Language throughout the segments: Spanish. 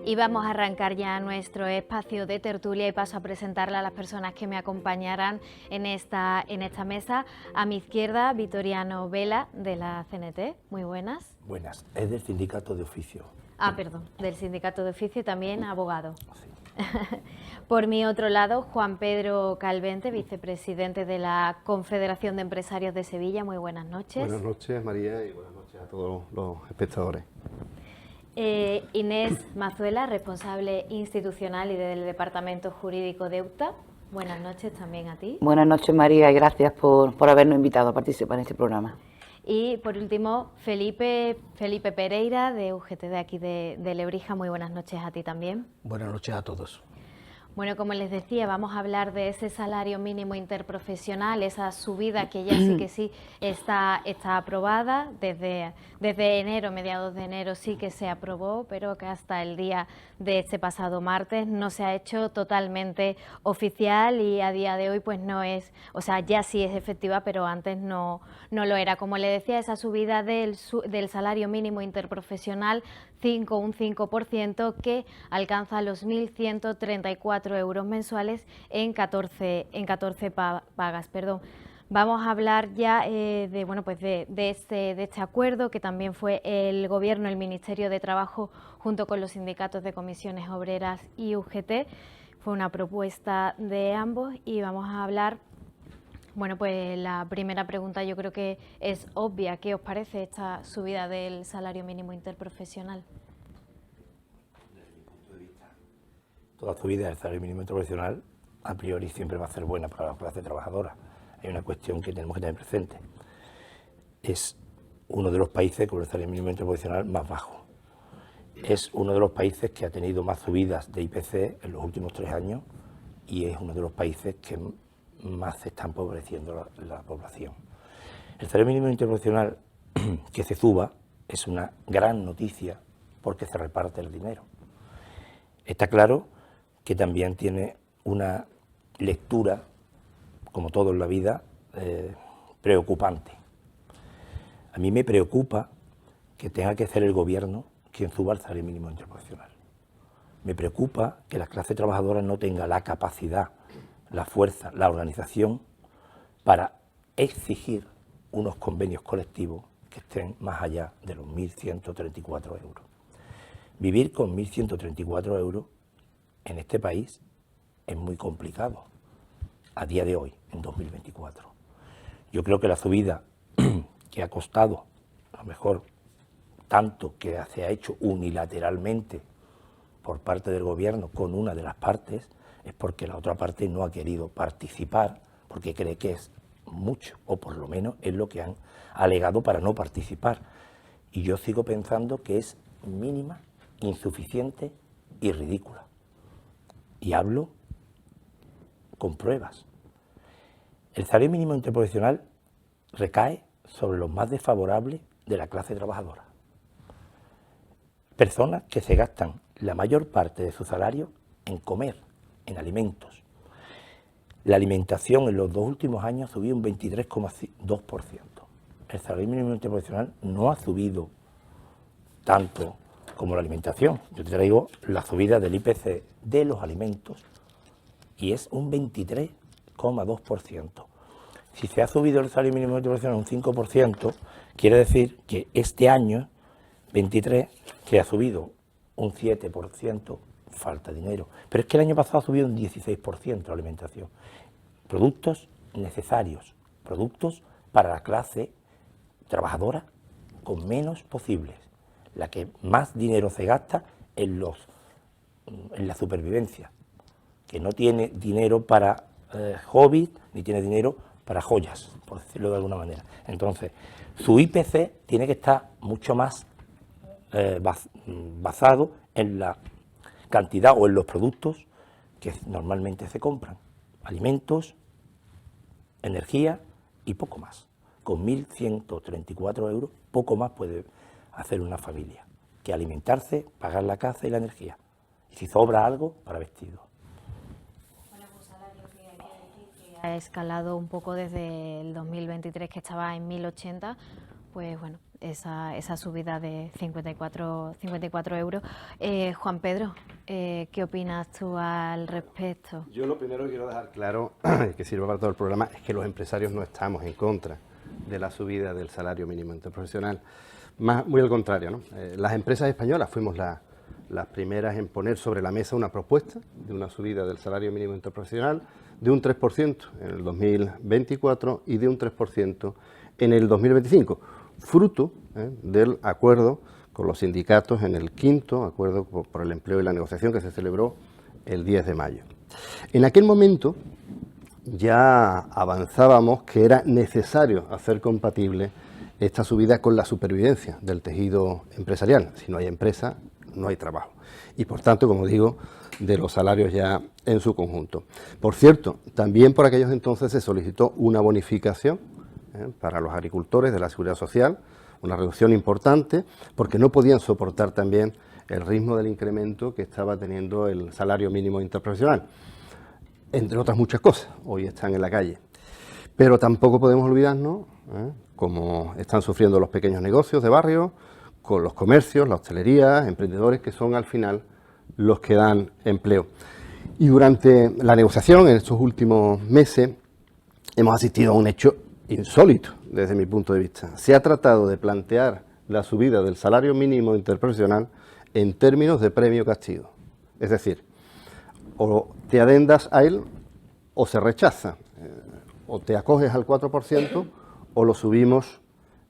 Y vamos a arrancar ya nuestro espacio de tertulia y paso a presentarle a las personas que me acompañarán en esta mesa. A mi izquierda, Vitoriano Vela, de la CNT. Muy buenas. Buenas. Es del Sindicato de Oficio. Ah, perdón, del Sindicato de Oficio y también abogado. Sí. Por mi otro lado, Juan Pedro Calvente, vicepresidente de la Confederación de Empresarios de Sevilla. Muy buenas noches. Buenas noches, María, y buenas noches a todos los espectadores. Inés Mazuela, responsable institucional y del Departamento Jurídico de UTA. Buenas noches también a ti. Buenas noches, María, y gracias por habernos invitado a participar en este programa. Y por último, Felipe Pereira, de UGT de aquí de Lebrija. Muy buenas noches a ti también. Buenas noches a todos. Bueno, como les decía, vamos a hablar de ese salario mínimo interprofesional, esa subida que ya sí que sí está aprobada. Desde enero, mediados de enero sí que se aprobó, pero que hasta el día de este pasado martes no se ha hecho totalmente oficial y a día de hoy pues no es, o sea, ya sí es efectiva, pero antes no lo era. Como le decía, esa subida del salario mínimo interprofesional, un 5%, que alcanza los 1.134 euros mensuales en 14 pagas. Vamos a hablar ya de este acuerdo, que también fue el Gobierno, el Ministerio de Trabajo, junto con los sindicatos de comisiones obreras y UGT. Fue una propuesta de ambos y vamos a hablar. Bueno, pues la primera pregunta yo creo que es obvia. ¿Qué os parece esta subida del salario mínimo interprofesional? Desde mi punto de vista, toda subida del salario mínimo interprofesional a priori siempre va a ser buena para la clase trabajadora. Hay una cuestión que tenemos que tener presente. Es uno de los países con el salario mínimo interprofesional más bajo. Es uno de los países que ha tenido más subidas de IPC en los últimos 3 años y es uno de los países que más se está empobreciendo la población. El salario mínimo interprofesional que se suba es una gran noticia porque se reparte el dinero. Está claro que también tiene una lectura, como todo en la vida, preocupante. A mí me preocupa que tenga que ser el Gobierno quien suba el salario mínimo interprofesional. Me preocupa que la clase trabajadora no tenga la capacidad, la fuerza, la organización para exigir unos convenios colectivos que estén más allá de los 1.134 euros. Vivir con 1.134 euros en este país es muy complicado a día de hoy, en 2024. Yo creo que la subida que ha costado, a lo mejor tanto que se ha hecho unilateralmente por parte del Gobierno con una de las partes, es porque la otra parte no ha querido participar, porque cree que es mucho, o por lo menos es lo que han alegado para no participar. Y yo sigo pensando que es mínima, insuficiente y ridícula. Y hablo con pruebas. El salario mínimo interprofesional recae sobre los más desfavorables de la clase trabajadora. Personas que se gastan la mayor parte de su salario en comer, en alimentos. La alimentación en los 2 últimos años ha subido un 23,2%. El salario mínimo interprofesional no ha subido tanto como la alimentación. Yo te traigo la subida del IPC de los alimentos y es un 23,2%. Si se ha subido el salario mínimo interprofesional un 5%, quiere decir que este año, 23, que ha subido un 7%, falta dinero. Pero es que el año pasado ha subido un 16% la alimentación. Productos necesarios, productos para la clase trabajadora con menos posibles. La que más dinero se gasta en la supervivencia, que no tiene dinero para hobbies, ni tiene dinero para joyas, por decirlo de alguna manera. Entonces, su IPC tiene que estar mucho más basado en la cantidad o en los productos que normalmente se compran. Alimentos, energía y poco más. Con 1.134 euros, poco más puede hacer una familia que alimentarse, pagar la casa y la energía. Y si sobra algo, para vestido. Bueno, un salario que hay que decir que ha escalado un poco desde el 2023, que estaba en 1.080. Pues bueno, esa subida de 54 euros. Juan Pedro, ¿qué opinas tú al respecto? Yo lo primero que quiero dejar claro, que sirva para todo el programa, es que los empresarios no estamos en contra de la subida del salario mínimo interprofesional. Muy al contrario, ¿no? Las empresas españolas fuimos las primeras en poner sobre la mesa una propuesta de una subida del salario mínimo interprofesional de un 3% en el 2024 y de un 3% en el 2025, fruto del acuerdo con los sindicatos en el 5º Acuerdo por el Empleo y la Negociación que se celebró el 10 de mayo. En aquel momento ya avanzábamos que era necesario hacer compatible esta subida con la supervivencia del tejido empresarial. Si no hay empresa, no hay trabajo. Y por tanto, como digo, de los salarios ya en su conjunto. Por cierto, también por aquellos entonces se solicitó una bonificación para los agricultores de la Seguridad Social, una reducción importante, porque no podían soportar también el ritmo del incremento que estaba teniendo el salario mínimo interprofesional. Entre otras muchas cosas, hoy están en la calle. Pero tampoco podemos olvidarnos, como están sufriendo los pequeños negocios de barrio, con los comercios, la hostelería, emprendedores que son al final los que dan empleo. Y durante la negociación en estos últimos meses hemos asistido a un hecho insólito desde mi punto de vista. Se ha tratado de plantear la subida del salario mínimo interprofesional en términos de premio-castigo. Es decir, o te adendas a él o se rechaza. O te acoges al 4% o lo subimos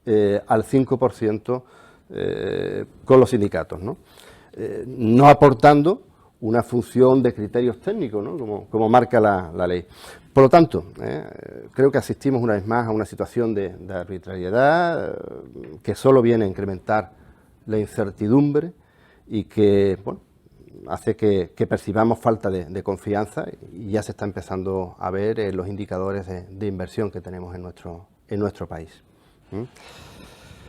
al 5% con los sindicatos, ¿no? No aportando una función de criterios técnicos, ¿no? como marca la ley. Por lo tanto, creo que asistimos una vez más a una situación de arbitrariedad que solo viene a incrementar la incertidumbre y que, bueno, hace que percibamos falta de confianza, y ya se está empezando a ver los indicadores de inversión que tenemos en nuestro país.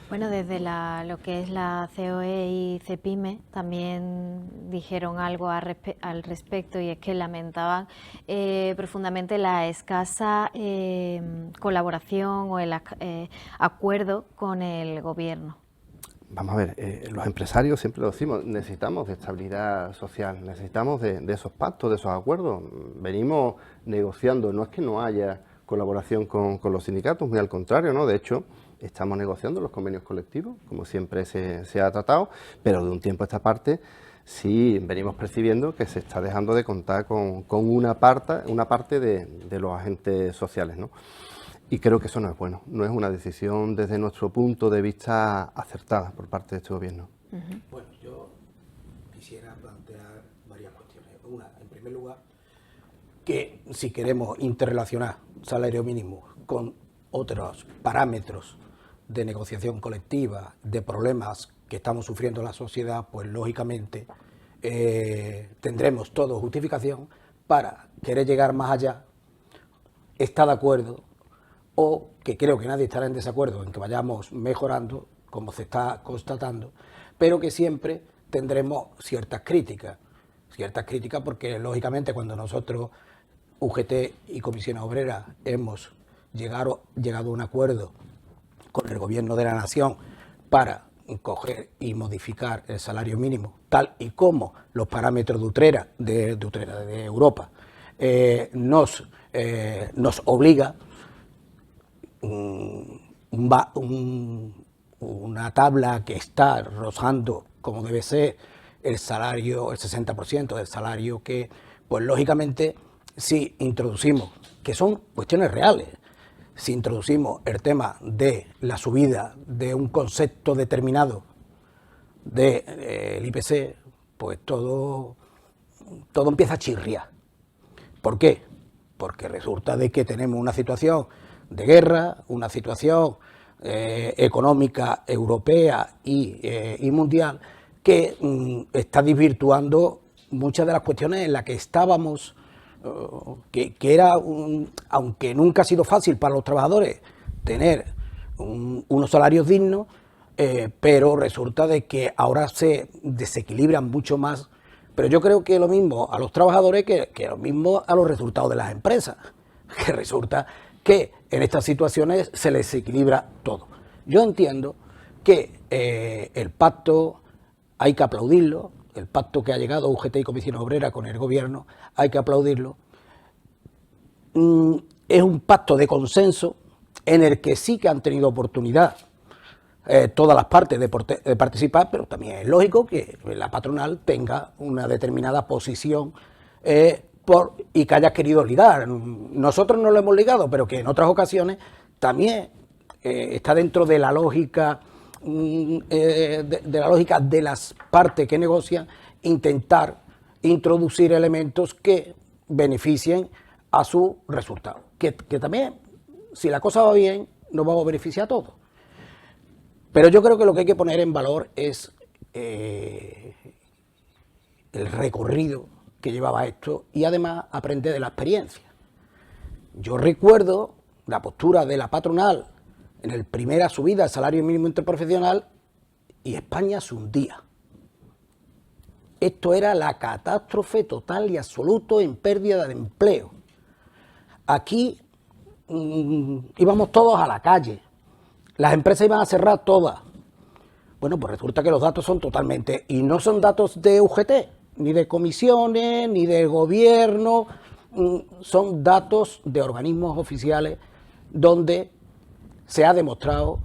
Bueno, desde lo que es la COE y CEPIME también dijeron algo al respecto, y es que lamentaban profundamente la escasa colaboración o el acuerdo con el Gobierno. Vamos a ver, los empresarios, siempre lo decimos, necesitamos de estabilidad social, necesitamos de esos pactos, de esos acuerdos. Venimos negociando, no es que no haya colaboración con los sindicatos, muy al contrario, ¿no? De hecho, estamos negociando los convenios colectivos, como siempre se ha tratado, pero de un tiempo a esta parte sí venimos percibiendo que se está dejando de contar con una parte de los agentes sociales, ¿no? Y creo que eso no es bueno, no es una decisión desde nuestro punto de vista acertada por parte de este Gobierno. Bueno, yo quisiera plantear varias cuestiones. Una, en primer lugar, que si queremos interrelacionar salario mínimo con otros parámetros de negociación colectiva, de problemas que estamos sufriendo en la sociedad, pues lógicamente tendremos todo justificación para querer llegar más allá, estar de acuerdo, o que creo que nadie estará en desacuerdo en que vayamos mejorando, como se está constatando, pero que siempre tendremos ciertas críticas porque lógicamente cuando nosotros, UGT y Comisiones Obreras, hemos llegado a un acuerdo con el Gobierno de la Nación para coger y modificar el salario mínimo, tal y como los parámetros de Europa nos obliga, una tabla que está rozando, como debe ser, el salario, el 60% del salario, que, pues lógicamente, si introducimos, que son cuestiones reales, si introducimos el tema de la subida de un concepto determinado del IPC, pues todo empieza a chirriar. ¿Por qué? Porque resulta de que tenemos una situación de guerra, una situación económica europea y mundial que está desvirtuando muchas de las cuestiones en las que estábamos, que era, aunque nunca ha sido fácil para los trabajadores tener unos salarios dignos, pero resulta de que ahora se desequilibran mucho más. Pero yo creo que lo mismo a los trabajadores que lo mismo a los resultados de las empresas, que resulta que en estas situaciones se les equilibra todo. Yo entiendo que el pacto hay que aplaudirlo, el pacto que ha llegado UGT y Comisión Obrera con el Gobierno hay que aplaudirlo. Es un pacto de consenso en el que sí que han tenido oportunidad todas las partes de participar, pero también es lógico que la patronal tenga una determinada posición y que haya querido ligar. Nosotros no lo hemos ligado, pero que en otras ocasiones también está dentro de la lógica de las partes que negocian, intentar introducir elementos que beneficien a su resultado. Que también, si la cosa va bien, nos va a beneficiar a todos. Pero yo creo que lo que hay que poner en valor es el recorrido que llevaba esto y además aprender de la experiencia. Yo recuerdo la postura de la patronal en la primera subida del salario mínimo interprofesional y España se hundía. Esto era la catástrofe total y absoluta en pérdida de empleo. Aquí íbamos todos a la calle, las empresas iban a cerrar todas. Bueno, pues resulta que los datos son totalmente, y no son datos de UGT, ni de comisiones, ni del gobierno, son datos de organismos oficiales donde se ha demostrado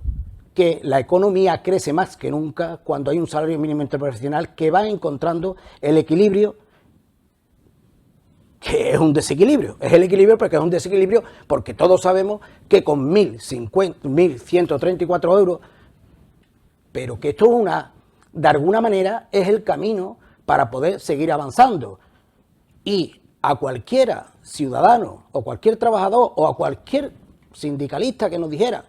que la economía crece más que nunca cuando hay un salario mínimo interprofesional que va encontrando el equilibrio, que es un desequilibrio. Es el equilibrio porque es un desequilibrio porque todos sabemos que con 1.134 euros, pero que esto de alguna manera es el camino para poder seguir avanzando. Y a cualquiera ciudadano o cualquier trabajador o a cualquier sindicalista que nos dijera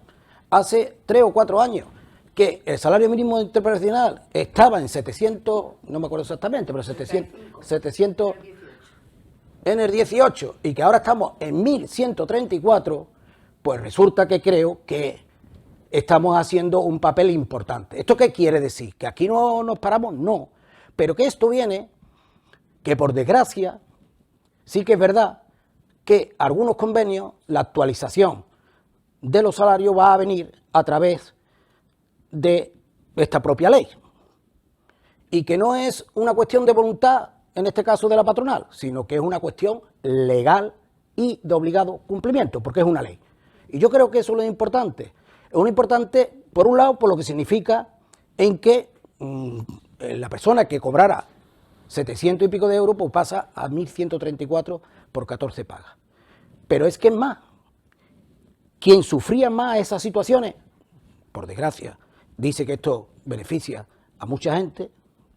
hace 3 o 4 años que el salario mínimo interprofesional estaba en 700, no me acuerdo exactamente, pero 700 en el 18 y que ahora estamos en 1.134, pues resulta que creo que estamos haciendo un papel importante. ¿Esto qué quiere decir? ¿Que aquí no nos paramos? No. Pero que esto viene, que por desgracia, sí que es verdad que algunos convenios, la actualización de los salarios va a venir a través de esta propia ley. Y que no es una cuestión de voluntad, en este caso de la patronal, sino que es una cuestión legal y de obligado cumplimiento, porque es una ley. Y yo creo que eso es lo importante. Es muy importante, por un lado, por lo que significa en que la persona que cobrara 700 y pico de euros, pues pasa a 1.134 por 14 pagas. Pero es que es más, quien sufría más esas situaciones, por desgracia, dice que esto beneficia a mucha gente,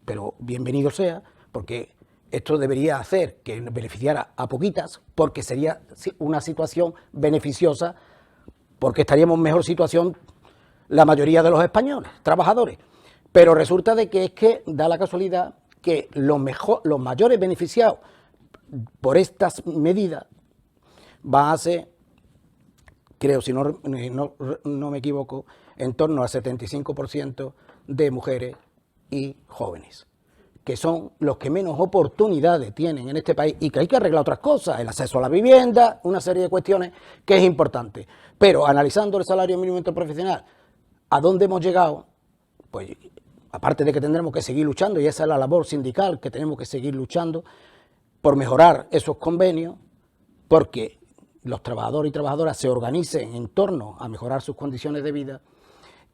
pero bienvenido sea, porque esto debería hacer que beneficiara a poquitas, porque sería una situación beneficiosa, porque estaríamos en mejor situación la mayoría de los españoles, trabajadores. Pero resulta de que es que da la casualidad que los mayores beneficiados por estas medidas van a ser, creo, si no me equivoco, en torno al 75% de mujeres y jóvenes, que son los que menos oportunidades tienen en este país y que hay que arreglar otras cosas, el acceso a la vivienda, una serie de cuestiones que es importante. Pero analizando el salario mínimo interprofesional, ¿a dónde hemos llegado? Pues aparte de que tendremos que seguir luchando, y esa es la labor sindical, que tenemos que seguir luchando por mejorar esos convenios, porque los trabajadores y trabajadoras se organicen en torno a mejorar sus condiciones de vida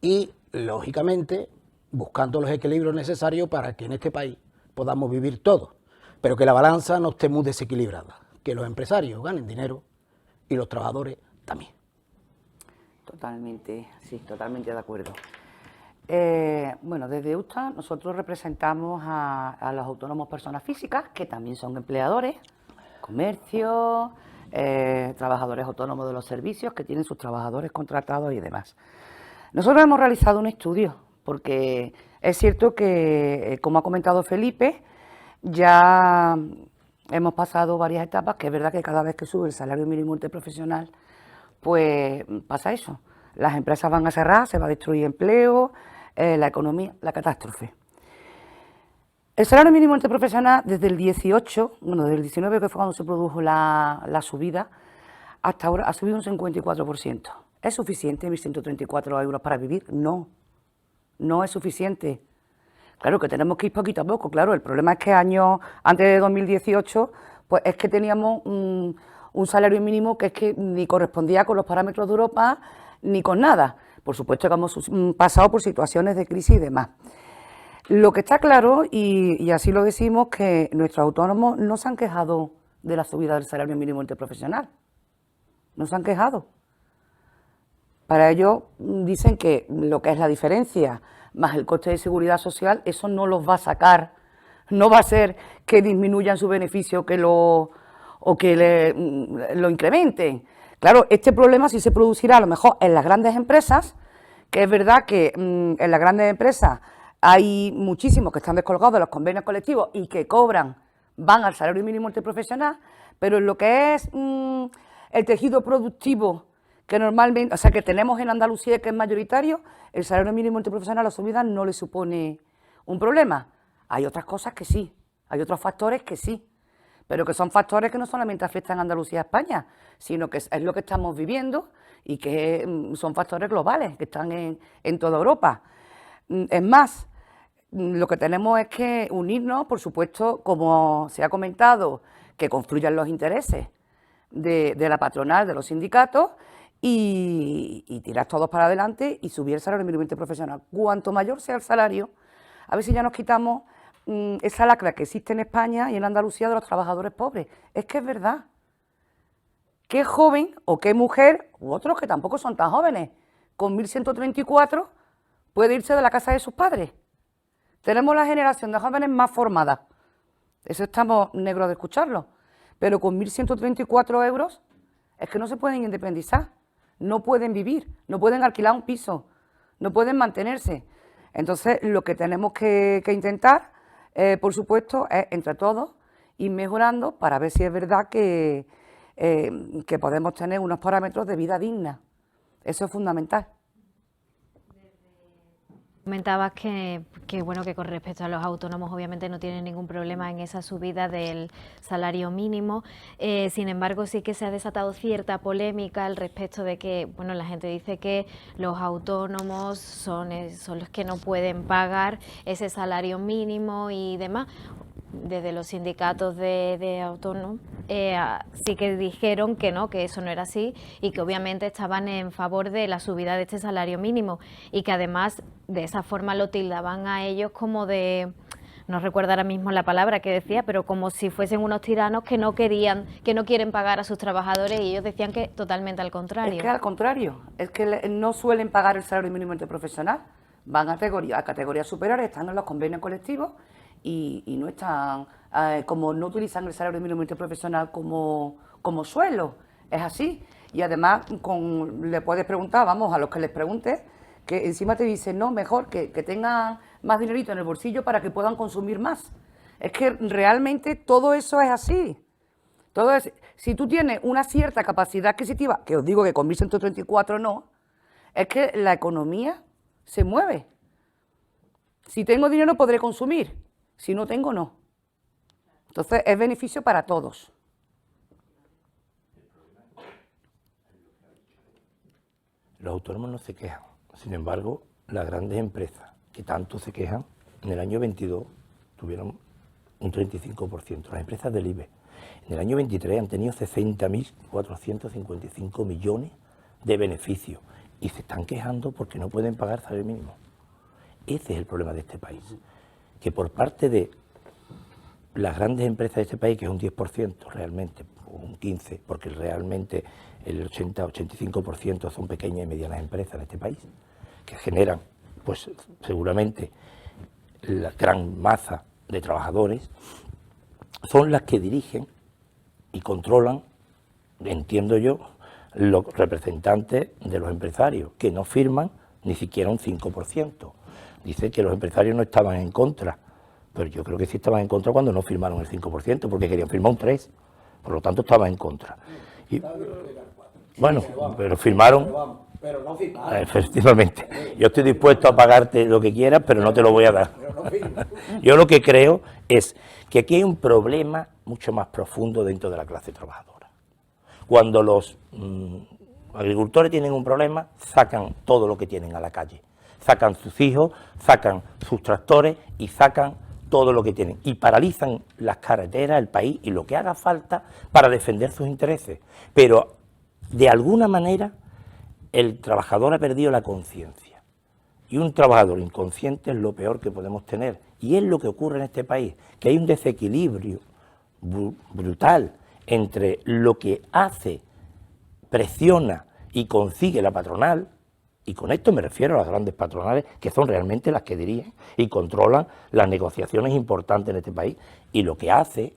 y, lógicamente, buscando los equilibrios necesarios para que en este país podamos vivir todos, pero que la balanza no esté muy desequilibrada, que los empresarios ganen dinero y los trabajadores también. Totalmente, sí, totalmente de acuerdo. Bueno, desde USTA nosotros representamos a los autónomos personas físicas, que también son empleadores, comercio, trabajadores autónomos de los servicios, que tienen sus trabajadores contratados y demás. Nosotros hemos realizado un estudio, porque es cierto que, como ha comentado Felipe, ya hemos pasado varias etapas, que es verdad que cada vez que sube el salario mínimo interprofesional, pues pasa eso. Las empresas van a cerrar, se va a destruir empleo, la economía, la catástrofe. El salario mínimo interprofesional desde el 18, bueno, desde el 19, que fue cuando se produjo la subida, hasta ahora ha subido un 54%. ¿Es suficiente 1.134 euros para vivir? No. no es suficiente. Claro que tenemos que ir poquito a poco, claro, el problema es que años antes de 2018, pues es que teníamos un salario mínimo que es que ni correspondía con los parámetros de Europa, ni con nada. Por supuesto que hemos pasado por situaciones de crisis y demás. Lo que está claro, y así lo decimos, que nuestros autónomos no se han quejado de la subida del salario mínimo interprofesional. No se han quejado. Para ellos dicen que lo que es la diferencia más el coste de seguridad social, eso no los va a sacar, no va a ser que disminuyan su beneficio o que lo incrementen. Claro, este problema sí se producirá a lo mejor en las grandes empresas, que es verdad que en las grandes empresas hay muchísimos que están descolgados de los convenios colectivos y que van al salario mínimo interprofesional, pero en lo que es el tejido productivo que normalmente, o sea, que tenemos en Andalucía, que es mayoritario, el salario mínimo interprofesional, la subida no le supone un problema. Hay otras cosas que sí, hay otros factores que sí, pero que son factores que no solamente afectan a Andalucía y a España, sino que es lo que estamos viviendo y que son factores globales, que están en toda Europa. Es más, lo que tenemos es que unirnos, por supuesto, como se ha comentado, que confluyan los intereses de la patronal, de los sindicatos, y tirar todos para adelante y subir el salario mínimo interprofesional. Cuanto mayor sea el salario, a ver si ya nos quitamos esa lacra que existe en España y en Andalucía de los trabajadores pobres. Es que es verdad. ¿Qué joven o qué mujer, u otros que tampoco son tan jóvenes, con 1.134 puede irse de la casa de sus padres? Tenemos la generación de jóvenes más formada. Eso estamos negros de escucharlo. Pero con 1.134 euros es que no se pueden independizar. No pueden vivir, no pueden alquilar un piso, no pueden mantenerse. Entonces, lo que tenemos que intentar, por supuesto, es entre todos ir mejorando para ver si es verdad que podemos tener unos parámetros de vida digna. Eso es fundamental. Comentabas que bueno, que con respecto a los autónomos obviamente no tienen ningún problema en esa subida del salario mínimo. Sin embargo, sí que se ha desatado cierta polémica al respecto de que, bueno, la gente dice que los autónomos son los que no pueden pagar ese salario mínimo y demás. Desde los sindicatos de autónomos sí que dijeron que no, que eso no era así y que obviamente estaban en favor de la subida de este salario mínimo y que además de esa forma lo tildaban a ellos como de, no recuerdo ahora mismo la palabra que decía, pero como si fuesen unos tiranos que no quieren pagar a sus trabajadores, y ellos decían que totalmente al contrario. Es que al contrario, es que no suelen pagar el salario mínimo interprofesional, van a categorías superiores, están en los convenios colectivos y no están, como no utilizan el salario mínimo interprofesional como suelo, es así. Y además le puedes preguntar, vamos, a los que les preguntes, que encima te dicen, no, mejor que tengan más dinerito en el bolsillo para que puedan consumir más. Es que realmente todo eso es así. Si tú tienes una cierta capacidad adquisitiva, que os digo que con 1.134 no, es que la economía se mueve. Si tengo dinero podré consumir, si no tengo no. Entonces es beneficio para todos. Los autónomos no se quejan. Sin embargo, las grandes empresas que tanto se quejan, en el año 22 tuvieron un 35%. Las empresas del IBEX en el año 23 han tenido 60.455 millones de beneficios y se están quejando porque no pueden pagar salario mínimo. Ese es el problema de este país, que por parte de las grandes empresas de este país, que es un 10% realmente, o un 15%, porque realmente el 80-85% son pequeñas y medianas empresas de este país, que generan, pues seguramente, la gran masa de trabajadores, son las que dirigen y controlan, entiendo yo, los representantes de los empresarios, que no firman ni siquiera un 5%. Dice que los empresarios no estaban en contra, pero yo creo que sí estaban en contra cuando no firmaron el 5%, porque querían firmar un 3%, por lo tanto estaban en contra. Y, bueno, pero firmaron. Pero no firmaron. Efectivamente. Yo estoy dispuesto a pagarte lo que quieras, pero no te lo voy a dar. Yo lo que creo es que aquí hay un problema mucho más profundo dentro de la clase trabajadora. Cuando los agricultores tienen un problema, sacan todo lo que tienen a la calle. sacan sus hijos, sacan sus tractores y sacan todo lo que tienen y paralizan las carreteras, el país y lo que haga falta para defender sus intereses. Pero de alguna manera el trabajador ha perdido la conciencia y un trabajador inconsciente es lo peor que podemos tener y es lo que ocurre en este país, que hay un desequilibrio brutal entre lo que hace, presiona y consigue la patronal. Y con esto me refiero a las grandes patronales, que son realmente las que dirigen y controlan las negociaciones importantes en este país, y lo que hace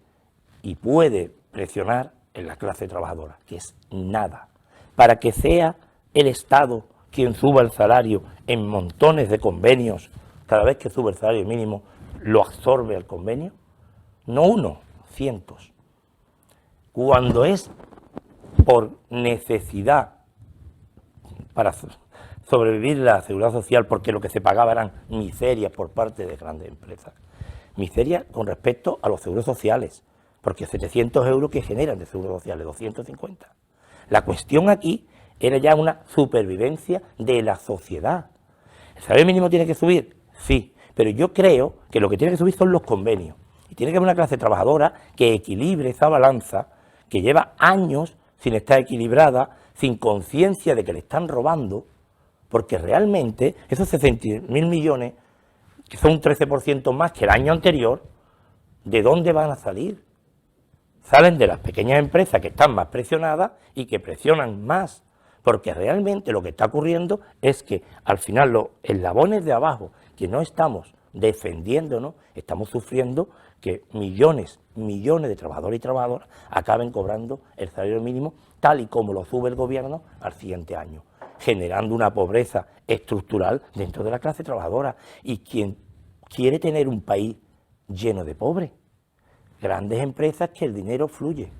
y puede presionar en la clase trabajadora, que es nada. Para que sea el Estado quien suba el salario en montones de convenios, cada vez que sube el salario mínimo lo absorbe el convenio, no uno, cientos. Cuando es por necesidad para sobrevivir la seguridad social, porque lo que se pagaba eran miserias por parte de grandes empresas. Miseria con respecto a los seguros sociales, porque 700 euros que generan de seguros sociales, 250. La cuestión aquí era ya una supervivencia de la sociedad. ¿El salario mínimo tiene que subir? Sí, pero yo creo que lo que tiene que subir son los convenios. Y tiene que haber una clase trabajadora que equilibre esa balanza, que lleva años sin estar equilibrada, sin conciencia de que le están robando, porque realmente esos 60.000 millones, que son un 13% más que el año anterior, ¿de dónde van a salir? Salen de las pequeñas empresas que están más presionadas y que presionan más, porque realmente lo que está ocurriendo es que al final los eslabones de abajo, que no estamos defendiéndonos, estamos sufriendo que millones de trabajadores y trabajadoras acaben cobrando el salario mínimo tal y como lo sube el gobierno al siguiente año, generando una pobreza estructural dentro de la clase trabajadora. Y quien quiere tener un país lleno de pobres, grandes empresas que el dinero fluye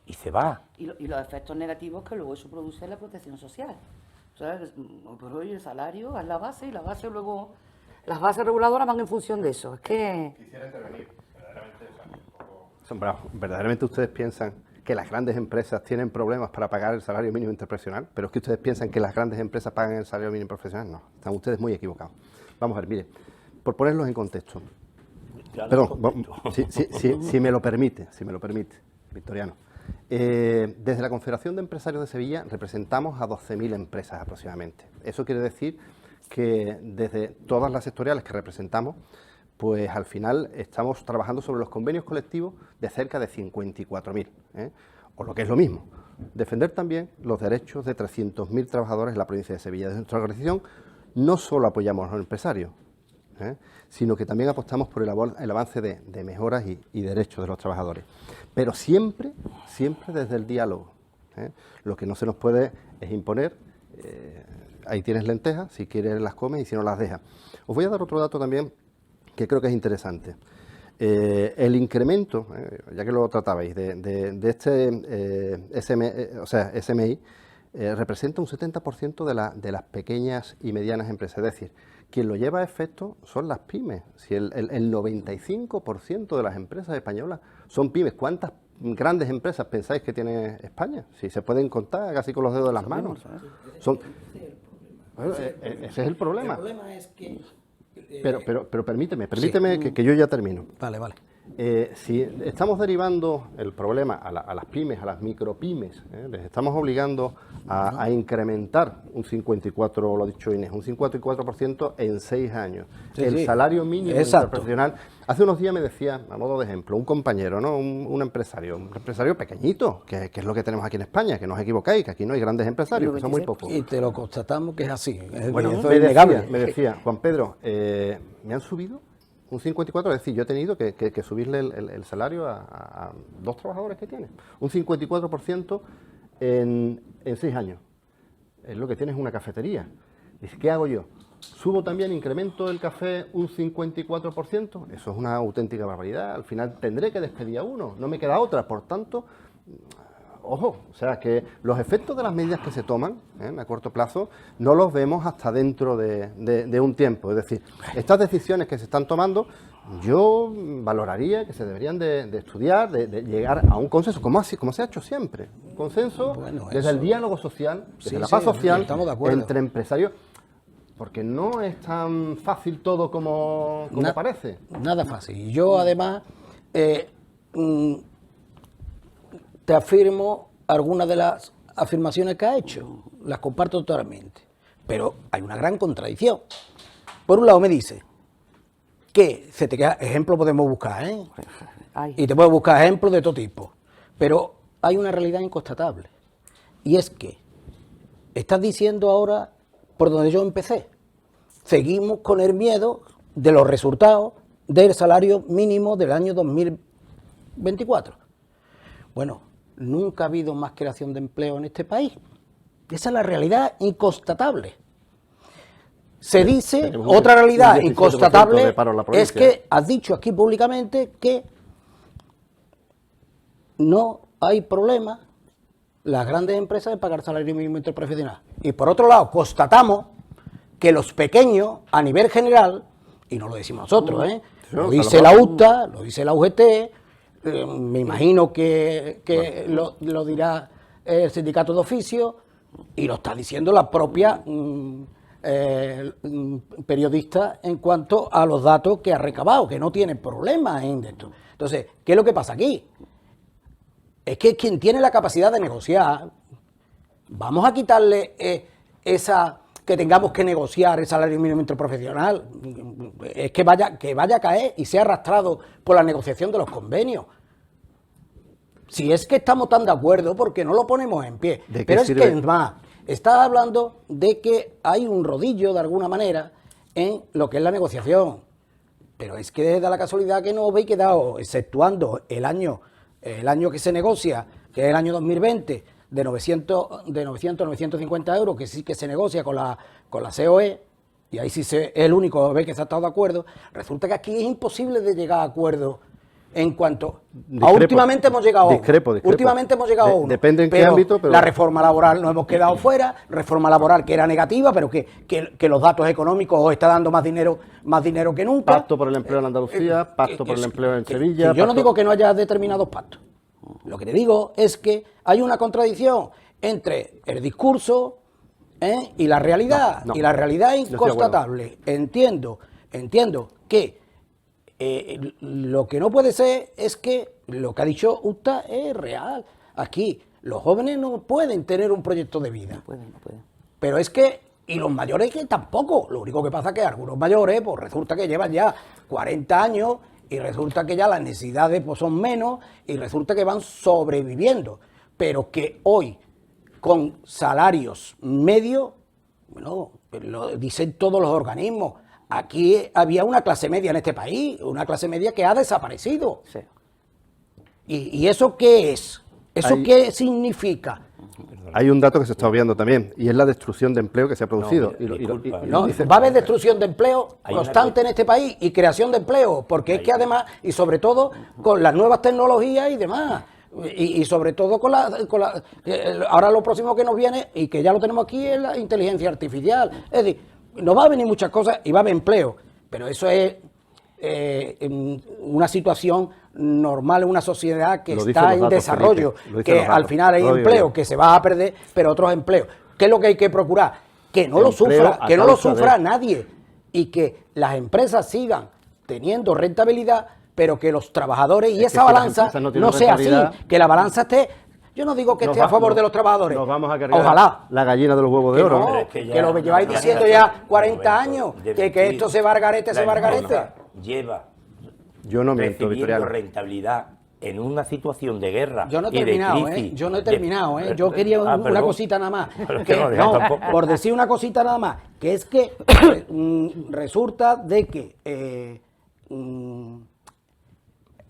y se va. Y los efectos negativos que luego eso produce en la protección social. O sea, por hoy el salario es la base y la base luego, las bases reguladoras van en función de eso. Es que... Quisiera intervenir. Verdaderamente ustedes piensan que las grandes empresas tienen problemas para pagar el salario mínimo interprofesional, pero es que ustedes piensan que las grandes empresas pagan el salario mínimo profesional. No, están ustedes muy equivocados. Vamos a ver, mire, por ponerlos en contexto. Perdón, si me lo permite, Victoriano. Desde la Confederación de Empresarios de Sevilla representamos a 12.000 empresas aproximadamente. Eso quiere decir que desde todas las sectoriales que representamos, pues al final estamos trabajando sobre los convenios colectivos de cerca de 54.000, o lo que es lo mismo, defender también los derechos de 300.000 trabajadores en la provincia de Sevilla. Desde nuestra organización no solo apoyamos a los empresarios, sino que también apostamos por el avance de mejoras y derechos de los trabajadores, pero siempre desde el diálogo. Lo que no se nos puede es imponer. Ahí tienes lentejas, si quieres las comes y si no las dejas. Os voy a dar otro dato también que creo que es interesante. El incremento, ya que lo tratabais, de este SMI, representa un 70% de las pequeñas y medianas empresas. Es decir, quien lo lleva a efecto son las pymes. Si el 95% de las empresas españolas son pymes, ¿cuántas grandes empresas pensáis que tiene España? Si se pueden contar casi con los dedos de las manos. Ese es el problema. El problema es que... Pero permíteme que yo ya termino. Vale. Si estamos derivando el problema a las pymes, a las micropymes, les estamos obligando a incrementar un 54%, lo ha dicho Inés, un 54% en 6 años. El salario mínimo interprofesional. Hace unos días me decía, a modo de ejemplo, un compañero, ¿no? un empresario pequeñito, que es lo que tenemos aquí en España, que no os equivocáis, que aquí no hay grandes empresarios, que son muy pocos. Y te lo constatamos que es así. Bueno, eso es innegable. Me decía, Juan Pedro, me han subido un 54%, es decir, yo he tenido que subirle el salario a 2 trabajadores que tiene. Un 54% en 6 años. Es lo que tienes una cafetería. Dice, ¿qué hago yo? ¿Subo también, incremento el café un 54%? Eso es una auténtica barbaridad. Al final tendré que despedir a uno, no me queda otra. Por tanto, ojo, o sea que los efectos de las medidas que se toman a corto plazo no los vemos hasta dentro de un tiempo. Es decir, estas decisiones que se están tomando, yo valoraría que se deberían de estudiar, de llegar a un consenso, como se ha hecho siempre. Un consenso desde el diálogo social, desde la paz social, entre empresarios. Porque no es tan fácil todo como parece. Nada fácil. Y yo además te afirmo algunas de las afirmaciones que ha hecho, las comparto totalmente, pero hay una gran contradicción. Por un lado me dice que, se te queda, ejemplo podemos buscar, Ay. y te puedo buscar ejemplos de todo tipo, pero hay una realidad inconstatable, y es que estás diciendo ahora por donde yo empecé, seguimos con el miedo de los resultados del salario mínimo del año 2024. Bueno, nunca ha habido más creación de empleo en este país. Esa es la realidad inconstatable. Se dice, Tenemos otra un realidad 17% inconstatable de paro en la es provincia. que has dicho aquí públicamente que no hay problema las grandes empresas de pagar salario mínimo interprofesional. Y por otro lado, constatamos que los pequeños, a nivel general, y no lo decimos nosotros, lo dice la UTA, lo dice la UGT, me imagino que lo dirá el sindicato de oficio, y lo está diciendo la propia periodista en cuanto a los datos que ha recabado, que no tiene problemas en esto. Entonces, ¿qué es lo que pasa aquí? Es que quien tiene la capacidad de negociar, vamos a quitarle que tengamos que negociar el salario mínimo interprofesional, es que vaya a caer y sea arrastrado por la negociación de los convenios. Si es que estamos tan de acuerdo, ¿por qué no lo ponemos en pie? ¿De qué Pero es sirve? que, es más, está hablando de que hay un rodillo, de alguna manera, en lo que es la negociación. Pero es que da la casualidad que no os habéis quedado, exceptuando el año que se negocia, que es el año 2020, de 950 euros, que sí que se negocia con la COE, y ahí sí es el único que se ha estado de acuerdo. Resulta que aquí es imposible de llegar a acuerdo en cuanto últimamente hemos llegado a uno. Últimamente hemos llegado a uno. Depende en qué pero ámbito, pero la reforma laboral nos hemos quedado fuera, reforma laboral que era negativa, pero que los datos económicos os está dando más dinero que nunca. Pacto por el empleo en Andalucía, pacto por el empleo en Sevilla. Yo no digo que no haya determinados pactos. Lo que te digo es que hay una contradicción entre el discurso y la realidad. No. Y la realidad es Yo estoy de acuerdo. inconstatable. Entiendo que lo que no puede ser es que lo que ha dicho UTA es real. Aquí los jóvenes no pueden tener un proyecto de vida. No puede. Pero es que, y los mayores que tampoco. Lo único que pasa es que algunos mayores, pues resulta que llevan ya 40 años y resulta que ya las necesidades pues, son menos y resulta que van sobreviviendo. Pero que hoy, con salarios medios, bueno, lo dicen todos los organismos, aquí había una clase media en este país, una clase media que ha desaparecido. Sí. ¿Y eso qué es? ¿Eso qué significa? Hay un dato que se está obviando también, y es la destrucción de empleo que se ha producido. Disculpa, No, dice- va a haber destrucción de empleo Hay una constante en este país y creación de empleo, porque es que además, y sobre todo con las nuevas tecnologías y demás, y sobre todo ahora lo próximo que nos viene, y que ya lo tenemos aquí, es la inteligencia artificial. Es decir, nos va a venir muchas cosas y va a haber empleo, pero eso es una situación normal en una sociedad que Lo dicen está los en datos, desarrollo, Felipe, lo dicen que los datos, al final hay no lo digo empleo, yo. que se va a perder, pero otros empleos. ¿Qué es lo que hay que procurar? Que no lo Empleo sufra, a que no lo causa de- sufra nadie y que las empresas sigan teniendo rentabilidad, pero que los trabajadores y Es que esa si las balanza empresas no tienen no sea así, rentabilidad, que la balanza esté. Yo no digo que esté a favor de los trabajadores. Nos vamos a cargar Ojalá. la gallina de los huevos de Que oro. no, ¿no? es que ya lo lleváis no, diciendo no, ya no, 40 no, años, de que mentir. esto se va al garete, se va al garete. empresa lleva Yo no miento, recibiendo Victoriano. rentabilidad en una situación de guerra. Yo no he y de terminado, crisis, Yo no he de- terminado, Yo quería una perdón. cosita nada más. Pero es Que, que no, ya no, tampoco. por decir una cosita nada más, que es que resulta de que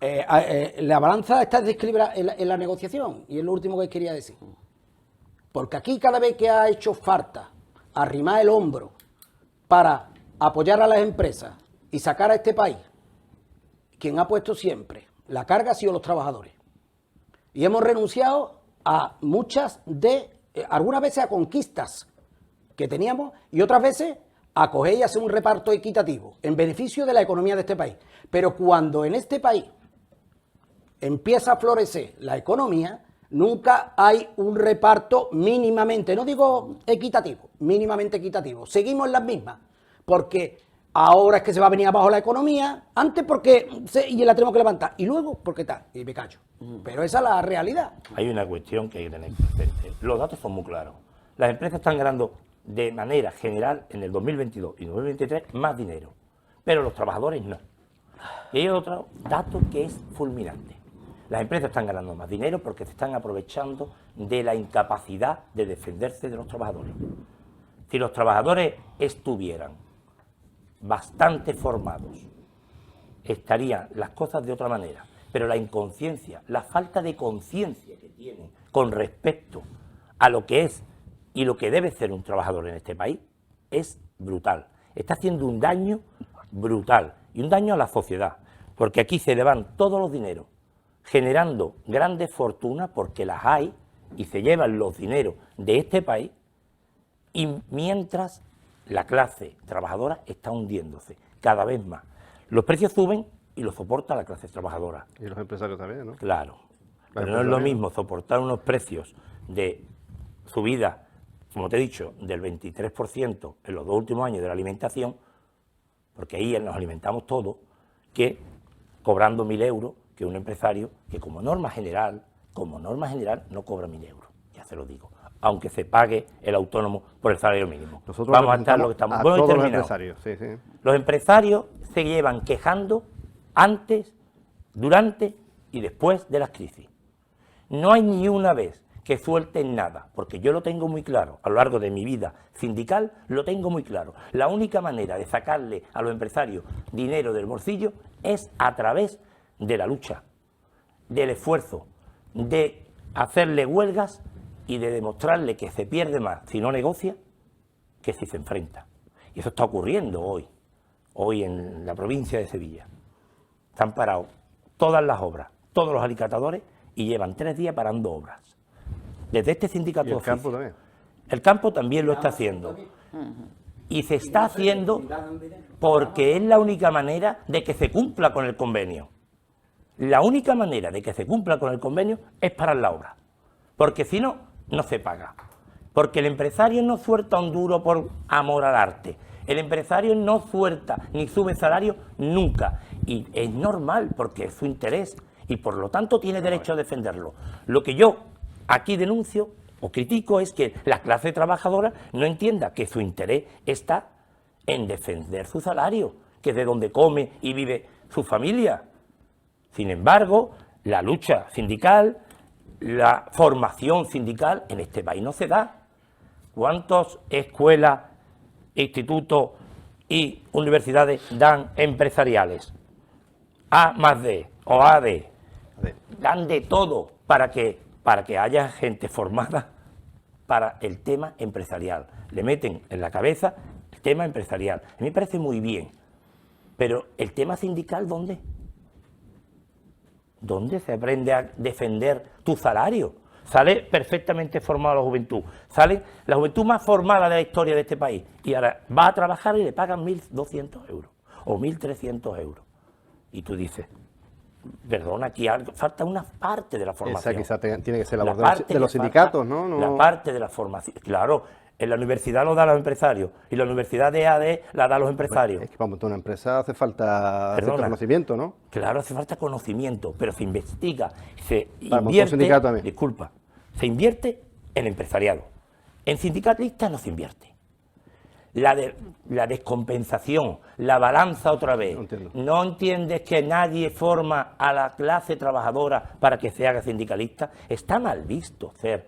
la balanza está desequilibrada en la negociación, y es lo último que quería decir. Porque aquí cada vez que ha hecho falta arrimar el hombro para apoyar a las empresas y sacar a este país, quien ha puesto siempre la carga ha sido los trabajadores. Y hemos renunciado a muchas algunas veces a conquistas que teníamos y otras veces a coger y hacer un reparto equitativo en beneficio de la economía de este país. Pero cuando en este país empieza a florecer la economía, Nunca hay un reparto mínimamente, no digo equitativo, mínimamente equitativo. Seguimos en las mismas, porque ahora es que se va a venir abajo la economía, antes porque y la tenemos que levantar, y luego porque tal, y me callo. Pero esa es la realidad. Hay una cuestión que hay que tener presente. Los datos son muy claros. Las empresas están ganando de manera general en el 2022 y 2023 más dinero, pero los trabajadores no. Y hay otro dato que es fulminante. Las empresas están ganando más dinero porque se están aprovechando de la incapacidad de defenderse de los trabajadores. Si los trabajadores estuvieran bastante formados, estarían las cosas de otra manera. Pero la inconsciencia, la falta de conciencia que tienen con respecto a lo que es y lo que debe ser un trabajador en este país es brutal. Está haciendo un daño brutal y un daño a la sociedad, porque aquí se le van todos los dineros, generando grandes fortunas porque las hay y se llevan los dineros de este país, y mientras la clase trabajadora está hundiéndose cada vez más. Los precios suben y los soporta la clase trabajadora. Y los empresarios también, ¿no? Claro, pero no es lo mismo soportar unos precios de subida, como te he dicho, del 23% en los 2 últimos años de la alimentación, porque ahí nos alimentamos todos, que cobrando 1.000 euros, que un empresario que como norma general no cobra 1.000 euros, ya se lo digo, aunque se pague el autónomo por el salario mínimo. Nosotros vamos a estar lo que estamos. A Bueno, todos los terminado. empresarios, sí, sí. Los empresarios se llevan quejando antes, durante y después de las crisis. No hay ni una vez que suelten nada, porque yo lo tengo muy claro, a lo largo de mi vida sindical lo tengo muy claro. La única manera de sacarle a los empresarios dinero del bolsillo es a través de la lucha, del esfuerzo, de hacerle huelgas y de demostrarle que se pierde más si no negocia que si se enfrenta. Y eso está ocurriendo hoy en la provincia de Sevilla. Están parados todas las obras, todos los alicatadores, y llevan 3 días parando obras. Desde este sindicato ¿Y el oficio. campo también? El campo también lo está haciendo. Y se está haciendo porque es la única manera de que se cumpla con el convenio. La única manera de que se cumpla con el convenio es parar la obra. Porque si no, no se paga. Porque el empresario no suelta un duro por amor al arte. El empresario no suelta ni sube salario nunca. Y es normal porque es su interés y por lo tanto tiene derecho a defenderlo. Lo que yo aquí denuncio o critico es que la clase trabajadora no entienda que su interés está en defender su salario, que es de donde come y vive su familia. Sin embargo, la lucha sindical, la formación sindical en este país no se da. ¿Cuántas escuelas, institutos y universidades dan empresariales? A más D o AD. Dan de todo para que haya gente formada para el tema empresarial. Le meten en la cabeza el tema empresarial. A mí me parece muy bien, pero el tema sindical, ¿dónde? ¿Dónde se aprende a defender tu salario? Sale perfectamente formada la juventud, sale la juventud más formada de la historia de este país y ahora va a trabajar y le pagan 1.200 euros o 1.300 euros. Y tú dices, perdona, aquí falta una parte de la formación. Esa quizá tiene que ser la La labor parte de los que sindicatos, falta, ¿no? La parte de la formación, claro, en la universidad lo dan los empresarios y la universidad de AD la dan los empresarios. Es que para montar una empresa hace falta cierto Perdona. conocimiento, ¿no? Claro, hace falta conocimiento, pero se investiga, se Para montar un invierte, sindicato también. disculpa, se invierte en empresariado. En sindicalistas no se invierte. La descompensación, la balanza otra vez. No entiendo. ¿No entiendes que nadie forma a la clase trabajadora para que se haga sindicalista? Está mal visto ser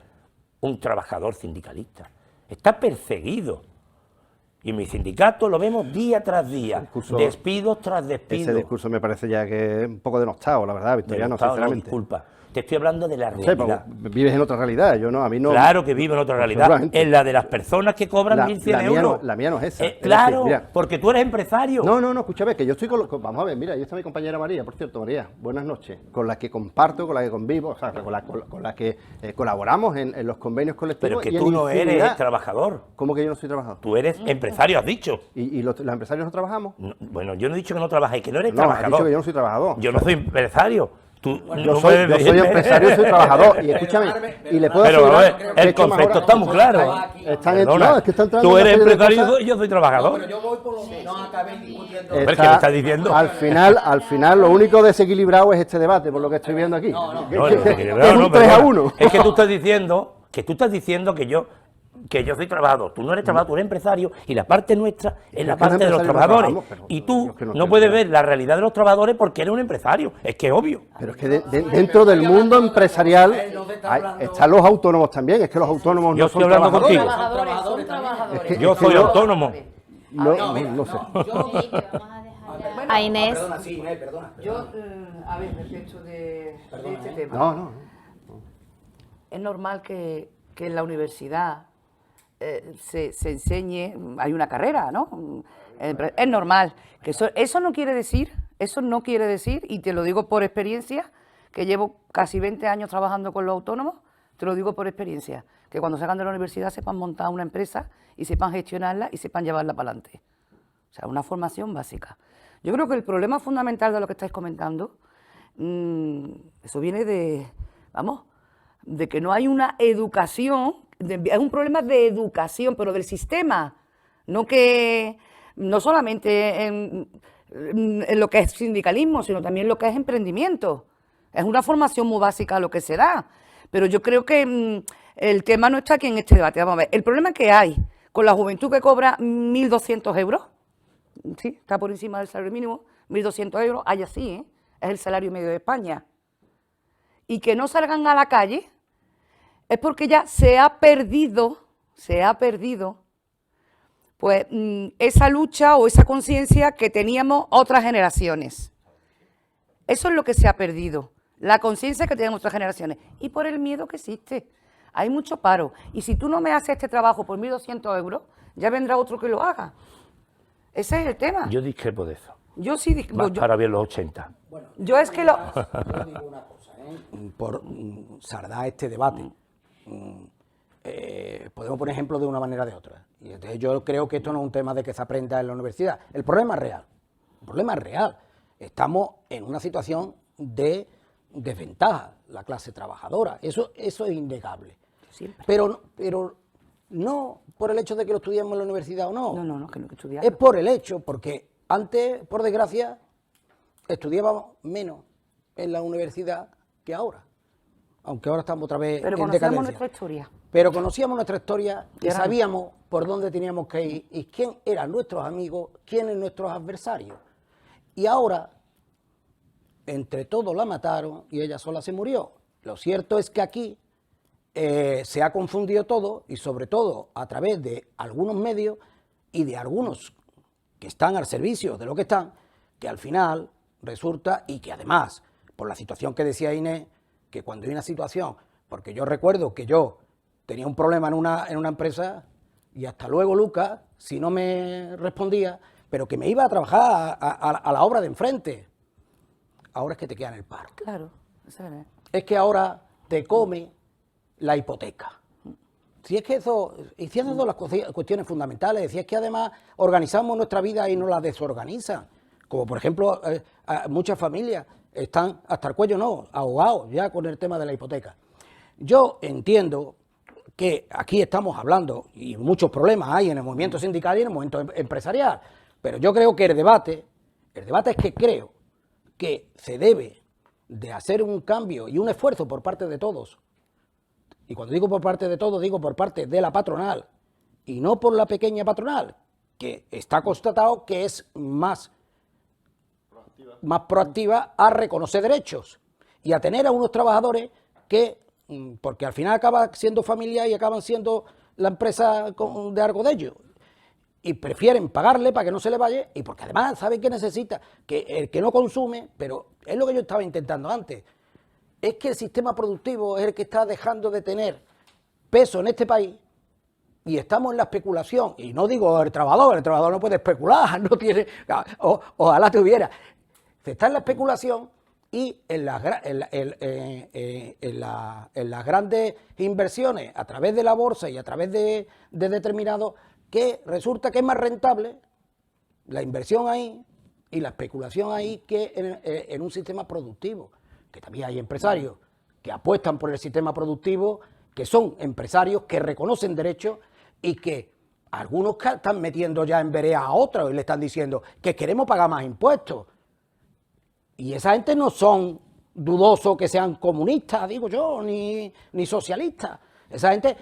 un trabajador sindicalista. Está perseguido. Y en mi sindicato lo vemos día tras día, discurso- despidos tras despidos. Ese discurso me parece ya que es un poco denostado, la verdad, Victoriano, Denostado, no, sinceramente. disculpa. Te estoy hablando de la No sé, realidad. pero vives en otra realidad, yo no, a mí no... Claro que vivo en otra realidad, seguramente. en la de las personas que cobran La- 1.100 la mía euros. no- la mía no es esa. Es Claro, decir, mira. porque tú eres empresario. No, escúchame, que yo estoy vamos a ver, mira, ahí está mi compañera María, por cierto, María, buenas noches, con la que comparto, con la que convivo, o sea, con la que colaboramos en los convenios colectivos. Pero que y en tú no infinidad- eres trabajador, ¿Cómo que yo no soy trabajador? tú eres empresario, has dicho. ¿Y los empresarios no trabajamos? No, bueno, yo no he dicho que no trabajes, que no eres No, has trabajador. dicho que yo no soy trabajador. Yo no soy empresario, Tú Yo no soy puedes decirme- empresario, soy trabajador. Y escúchame, y le puedo Pero a asegurar ver, que el esto concepto mejora- está muy claro. Están en- Perdona, no, es que está entrando tú una eres serie de empresario cosas. y yo soy trabajador. Pero yo voy por lo que no acabé discutiendo. Hombre, ¿qué me estás diciendo? Al final, lo único desequilibrado es este debate, por lo que estoy viendo aquí. No, Que no, es desequilibrado un no, 3 a perdona. 1. Es que tú estás diciendo que yo soy trabajador. Tú no eres trabajador, tú eres empresario y la parte nuestra es la que los parte de los empresarios no trabajadores. trabajamos, pero Y tú yo es que no no estoy puedes de ver la realidad de los trabajadores porque eres un empresario. Es que es obvio. Pero es que dentro del mundo empresarial están los autónomos también. Es que los autónomos Yo no estoy son hablando trabajadores. contigo. Son trabajadores. Es que Yo soy no- autónomo. No sé. A Inés. Perdona, sí, Inés, perdona. Yo, a ver, respecto de este tema. No. Es normal que en la universidad se enseñe, hay una carrera, ¿no? Es normal. Que eso no quiere decir, y te lo digo por experiencia, que llevo casi 20 años trabajando con los autónomos, te lo digo por experiencia, que cuando salgan de la universidad sepan montar una empresa y sepan gestionarla y sepan llevarla para adelante. O sea, una formación básica. Yo creo que el problema fundamental de lo que estáis comentando, eso viene de que no hay una educación, es un problema de educación, pero del sistema, no solamente en lo que es sindicalismo, sino también lo que es emprendimiento. Es una formación muy básica lo que se da, pero yo creo que el tema no está aquí en este debate. Vamos a ver, el problema que hay con la juventud que cobra 1.200 euros, sí, está por encima del salario mínimo, 1.200 euros, hay así, es el salario medio de España, y que no salgan a la calle, es porque ya se ha perdido, pues esa lucha o esa conciencia que teníamos otras generaciones. Eso es lo que se ha perdido, la conciencia que teníamos otras generaciones, y por el miedo que existe. Hay mucho paro, y si tú no me haces este trabajo por 1.200 euros, ya vendrá otro que lo haga. Ese es el tema. Yo discrepo de eso. Yo sí discrepo. Más para bien los 80. Yo es que lo... Yo digo una cosa, por saldar este debate, podemos poner ejemplos de una manera o de otra. Y entonces yo creo que esto no es un tema de que se aprenda en la universidad. El problema es real. El problema es real. Estamos en una situación de desventaja, la clase trabajadora. Eso es innegable. Siempre. Pero no por el hecho de que lo estudiemos en la universidad o no. No, que no hay que estudiar. Es por el hecho, porque antes, por desgracia, estudiábamos menos en la universidad que ahora. Aunque ahora estamos otra vez Pero en conocemos decadencia. nuestra historia. Pero conocíamos nuestra historia y ahora no. sabíamos por dónde teníamos que ir y quién eran nuestros amigos, quiénes nuestros adversarios. Y ahora, entre todos la mataron y ella sola se murió. Lo cierto es que aquí se ha confundido todo y sobre todo a través de algunos medios y de algunos que están al servicio de lo que están, que al final resulta, y que además, por la situación que decía Inés, que cuando hay una situación, porque yo recuerdo que yo tenía un problema en una empresa y hasta luego Lucas, si no me respondía, pero que me iba a trabajar a la obra de enfrente. Ahora es que te queda en el paro. Claro, eso es. Es que ahora te come la hipoteca. Si es que eso, y si esas son las cuestiones fundamentales, si es que además organizamos nuestra vida y nos la desorganizan, como por ejemplo muchas familias están hasta el cuello, ahogados ya con el tema de la hipoteca. Yo entiendo que aquí estamos hablando, y muchos problemas hay en el movimiento sindical y en el movimiento empresarial, pero yo creo que el debate es que creo que se debe de hacer un cambio y un esfuerzo por parte de todos. Y cuando digo por parte de todos, digo por parte de la patronal, y no por la pequeña patronal, que está constatado que es más proactiva a reconocer derechos y a tener a unos trabajadores que, porque al final acaba siendo familia y acaban siendo la empresa de algo de ellos, y prefieren pagarle para que no se le vaya, y porque además saben que necesita, que el que no consume, pero es lo que yo estaba intentando antes, es que el sistema productivo es el que está dejando de tener peso en este país y estamos en la especulación. Y no digo el trabajador no puede especular, no tiene, ojalá tuviera. Se está en la especulación y en las grandes inversiones a través de la bolsa y a través de determinados, que resulta que es más rentable la inversión ahí y la especulación ahí que en un sistema productivo. que también hay empresarios que apuestan por el sistema productivo, que son empresarios que reconocen derechos y que algunos están metiendo ya en vereda a otros y le están diciendo que queremos pagar más impuestos. Y esa gente no son dudosos que sean comunistas, digo yo, ni socialistas. Esa gente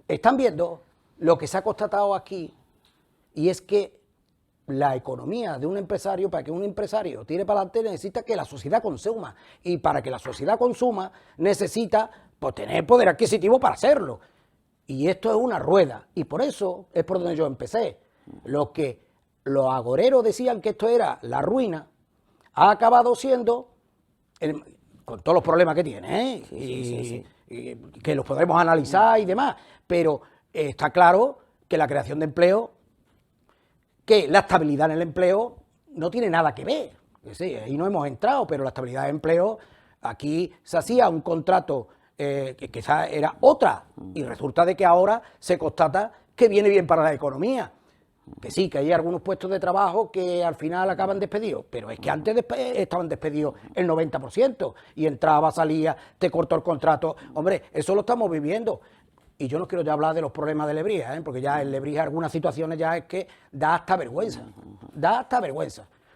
están viendo lo que se ha constatado aquí, y es que la economía de un empresario, para que un empresario tire para adelante, necesita que la sociedad consuma. Y para que la sociedad consuma, necesita pues, tener poder adquisitivo para hacerlo. Y esto es una rueda. Y por eso es por donde yo empecé. Lo que los agoreros decían que esto era la ruina, ha acabado siendo, con todos los problemas que tiene, ¿eh? Y que los podremos analizar y demás. Pero está claro que la creación de empleo, que la estabilidad en el empleo no tiene nada que ver. Sí, ahí no hemos entrado, pero la estabilidad de empleo, aquí se hacía un contrato que quizás era otra, y resulta de que ahora se constata que viene bien para la economía. Que sí, que hay algunos puestos de trabajo que al final acaban despedidos, pero es que antes estaban despedidos el 90%, y entraba, salía, te cortó el contrato. Hombre, eso lo estamos viviendo. Y yo no quiero ya hablar de los problemas de Lebrija, porque ya en Lebrija algunas situaciones ya es que da hasta vergüenza,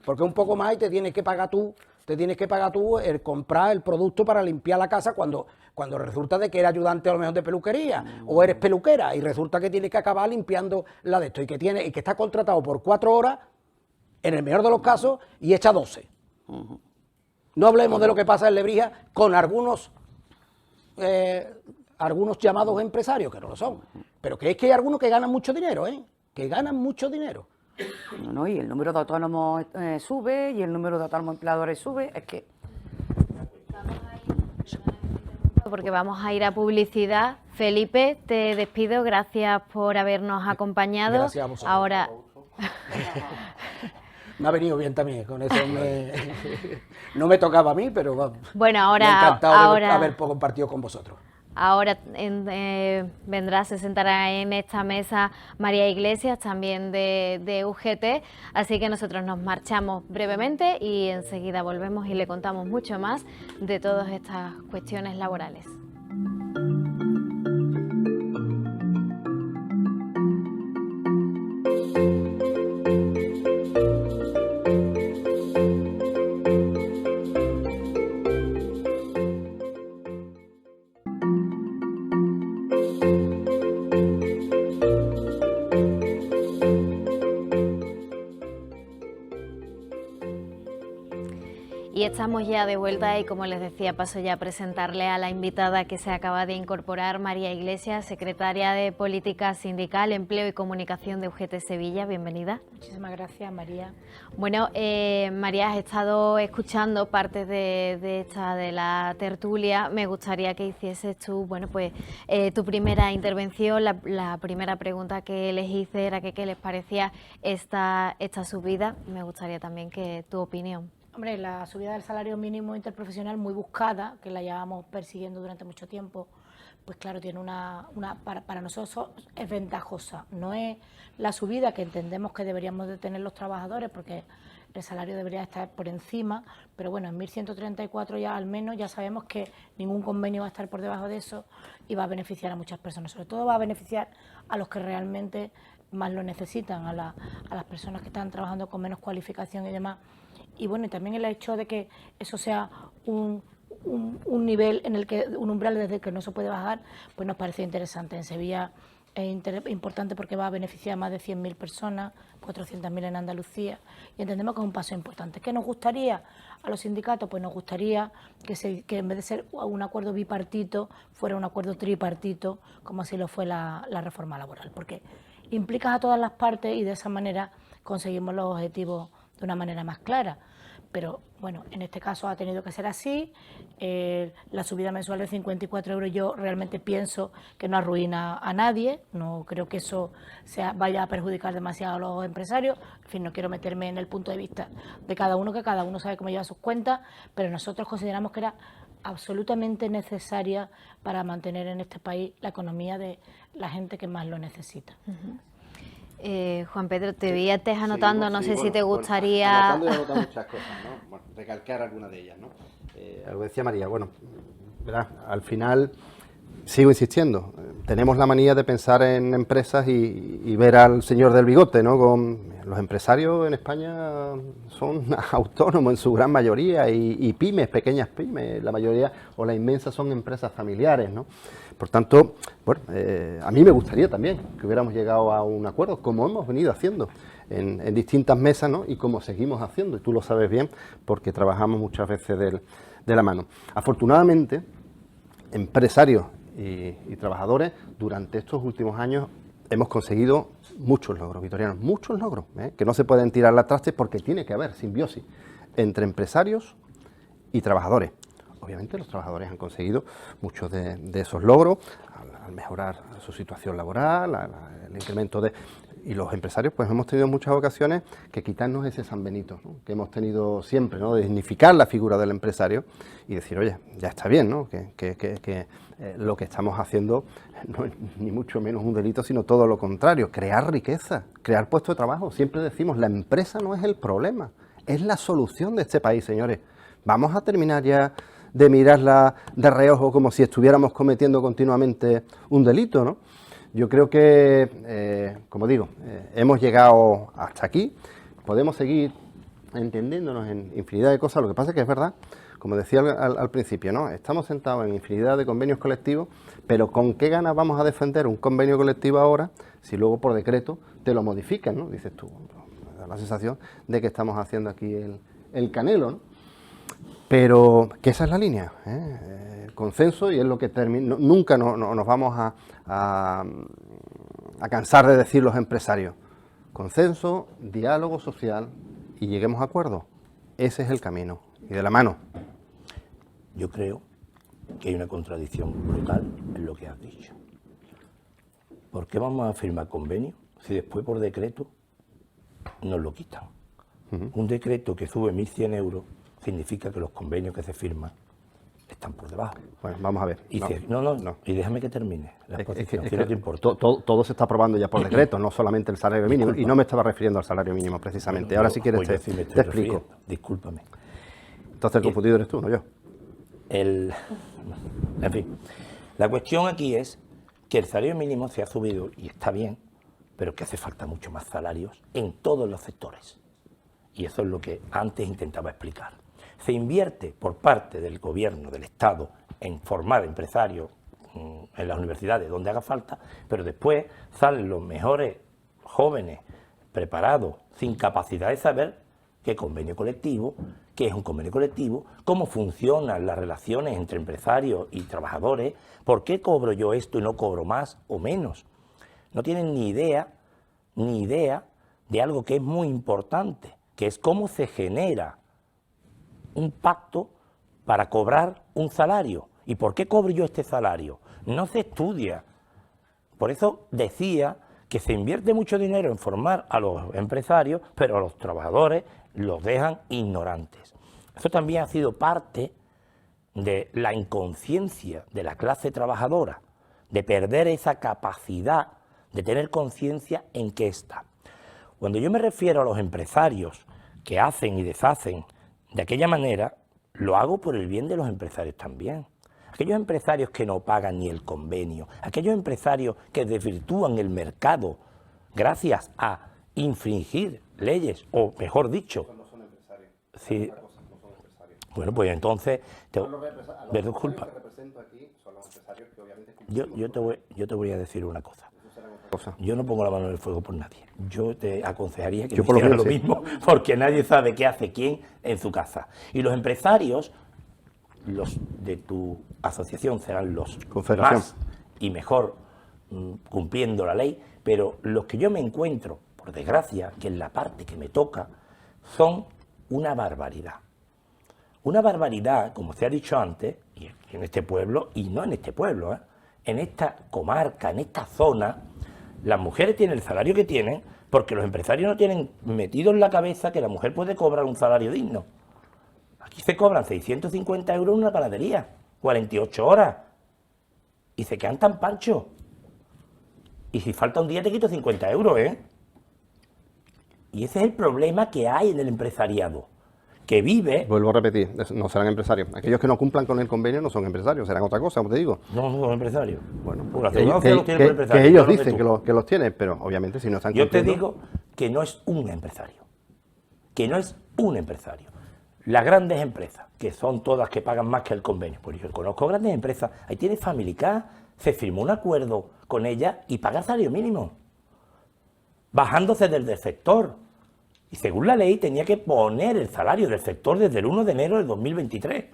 porque un poco más y te tienes que pagar tú el comprar el producto para limpiar la casa cuando resulta de que eres ayudante a lo mejor de peluquería, o eres peluquera, y resulta que tienes que acabar limpiando la de esto, y que está contratado por 4 horas, en el mejor de los casos, y echa 12. No hablemos de lo que pasa en Lebrija con algunos llamados empresarios, que no lo son, pero que es que hay algunos que ganan mucho dinero, que ganan mucho dinero. No, y el número de autónomos sube, y el número de autónomos empleadores sube, es que... Porque vamos a ir a publicidad. Felipe, te despido, gracias por habernos acompañado. Gracias a vosotros. Ahora... Me ha venido bien también, con eso no me tocaba a mí, pero bueno, ahora, me ha encantado haber compartido con vosotros. Ahora se sentará en esta mesa María Iglesias, también de UGT, así que nosotros nos marchamos brevemente y enseguida volvemos y le contamos mucho más de todas estas cuestiones laborales. Y estamos ya de vuelta y, como les decía, paso ya a presentarle a la invitada que se acaba de incorporar, María Iglesias, secretaria de Política Sindical, Empleo y Comunicación de UGT Sevilla. Bienvenida. Muchísimas gracias, María. Bueno, María, has estado escuchando parte de la tertulia. Me gustaría que hicieses tú, bueno, pues tu primera intervención. La primera pregunta que les hice era que qué les parecía esta subida. Me gustaría también que tu opinión. Hombre, la subida del salario mínimo interprofesional, muy buscada, que la llevamos persiguiendo durante mucho tiempo, pues claro, tiene para nosotros es ventajosa. No es la subida que entendemos que deberíamos de tener los trabajadores, porque el salario debería estar por encima, pero bueno, en 1.134 ya al menos ya sabemos que ningún convenio va a estar por debajo de eso y va a beneficiar a muchas personas. Sobre todo va a beneficiar a los que realmente más lo necesitan, a las personas que están trabajando con menos cualificación y demás. Y bueno, y también el hecho de que eso sea un nivel en el que, un umbral desde el que no se puede bajar, pues nos parece interesante. En Sevilla es importante porque va a beneficiar a más de 100.000 personas, 400.000 en Andalucía, y entendemos que es un paso importante. ¿Qué nos gustaría a los sindicatos? Pues nos gustaría que en vez de ser un acuerdo bipartito, fuera un acuerdo tripartito, como así lo fue la reforma laboral, porque implicas a todas las partes y de esa manera conseguimos los objetivos de una manera más clara. Pero bueno, en este caso ha tenido que ser así. La subida mensual de 54 euros yo realmente pienso que no arruina a nadie, no creo que eso vaya a perjudicar demasiado a los empresarios. En fin, no quiero meterme en el punto de vista de cada uno, que cada uno sabe cómo lleva sus cuentas, pero nosotros consideramos que era absolutamente necesaria para mantener en este país la economía de la gente que más lo necesita. Juan Pedro, te vi antes anotando, no sé si te gustaría... Anotando y anotando muchas cosas, ¿no? Bueno, recalcar algunas de ellas, ¿no? Algo decía María, bueno, verás, al final sigo insistiendo, tenemos la manía de pensar en empresas y ver al señor del bigote, ¿no? Los empresarios en España son autónomos en su gran mayoría y pymes, pequeñas pymes, la mayoría o la inmensa son empresas familiares, ¿no? Por tanto, bueno, a mí me gustaría también que hubiéramos llegado a un acuerdo, como hemos venido haciendo en distintas mesas, ¿no? Y como seguimos haciendo, y tú lo sabes bien, porque trabajamos muchas veces de la mano. Afortunadamente, empresarios y trabajadores, durante estos últimos años hemos conseguido muchos logros, vitorianos, muchos logros, que no se pueden tirar la traste porque tiene que haber simbiosis entre empresarios y trabajadores. Obviamente los trabajadores han conseguido muchos de esos logros al mejorar su situación laboral, el incremento de... Y los empresarios pues hemos tenido en muchas ocasiones que quitarnos ese San Benito, ¿no? Que hemos tenido siempre, ¿no? De dignificar la figura del empresario y decir, oye, ya está bien, ¿no? Que lo que estamos haciendo no es ni mucho menos un delito, sino todo lo contrario, crear riqueza, crear puestos de trabajo. Siempre decimos, la empresa no es el problema, es la solución de este país, señores. Vamos a terminar ya de mirarla de reojo como si estuviéramos cometiendo continuamente un delito, ¿no? Yo creo que, como digo, hemos llegado hasta aquí, podemos seguir entendiéndonos en infinidad de cosas, lo que pasa es que es verdad, como decía al principio, ¿no? Estamos sentados en infinidad de convenios colectivos, pero ¿con qué ganas vamos a defender un convenio colectivo ahora si luego por decreto te lo modifican, ¿no? Dices tú, me da la sensación de que estamos haciendo aquí el Canelo, ¿no? Pero que esa es la línea, consenso, y es lo que termina. Nunca nos vamos a cansar de decir los empresarios. Consenso, diálogo social y lleguemos a acuerdos. Ese es el camino. Y de la mano. Yo creo que hay una contradicción brutal en lo que has dicho. ¿Por qué vamos a firmar convenio si después por decreto nos lo quitan? Un decreto que sube 1.100 euros significa que los convenios que se firman están por debajo. Bueno, vamos a ver. Y no. Y déjame que termine la exposición, si no te importa. Todo se está aprobando ya por decreto, no solamente el salario mínimo. Disculpa. Y no me estaba refiriendo al salario mínimo precisamente. Bueno, ahora si quieres pues te explico. refiriendo. Discúlpame. Entonces el confundido eres tú, no yo. En fin, la cuestión aquí es que el salario mínimo se ha subido y está bien, pero que hace falta mucho más salarios en todos los sectores. Y eso es lo que antes intentaba explicar. Se invierte por parte del gobierno, del Estado, en formar empresarios en las universidades donde haga falta, pero después salen los mejores jóvenes preparados, sin capacidad de saber qué convenio colectivo, qué es un convenio colectivo, cómo funcionan las relaciones entre empresarios y trabajadores, por qué cobro yo esto y no cobro más o menos. No tienen ni idea de algo que es muy importante, que es cómo se genera un pacto para cobrar un salario. ¿Y por qué cobro yo este salario? No se estudia. Por eso decía que se invierte mucho dinero en formar a los empresarios, pero a los trabajadores los dejan ignorantes. Eso también ha sido parte de la inconsciencia de la clase trabajadora, de perder esa capacidad de tener conciencia en qué está. Cuando yo me refiero a los empresarios que hacen y deshacen de aquella manera, lo hago por el bien de los empresarios también. Aquellos empresarios que no pagan ni el convenio, aquellos empresarios que desvirtúan el mercado gracias a infringir leyes, o mejor dicho... No son empresarios. Sí. Bueno, pues entonces... disculpa. Yo te voy a decir una cosa. Yo no pongo la mano en el fuego por nadie. Yo te aconsejaría que hicieran lo mismo, porque nadie sabe qué hace quién en su casa. Y los empresarios, los de tu asociación, serán los más y mejor cumpliendo la ley, pero los que yo me encuentro, por desgracia, que en la parte que me toca, son una barbaridad. Una barbaridad, como se ha dicho antes, y en este pueblo, y no en este pueblo, en esta comarca, en esta zona, las mujeres tienen el salario que tienen porque los empresarios no tienen metido en la cabeza que la mujer puede cobrar un salario digno. Aquí se cobran 650 euros en una panadería, 48 horas, y se quedan tan panchos. Y si falta un día te quito 50 euros, ¿eh? Y ese es el problema que hay en el empresariado, que vive... Vuelvo a repetir, no serán empresarios. Aquellos que no cumplan con el convenio no son empresarios, serán otra cosa, como te digo. No son empresarios. Bueno, Pues la que, asegurancia los tiene por empresarios, que ellos no lo sé dicen tú. que los tienen, pero obviamente si no están Yo te cumpliendo... digo que no es un empresario, que no es un empresario. Las grandes empresas, que son todas que pagan más que el convenio, pues yo conozco grandes empresas, ahí tiene Family Car, se firmó un acuerdo con ella y paga salario mínimo, bajándose del sector. Y según la ley tenía que poner el salario del sector desde el 1 de enero del 2023.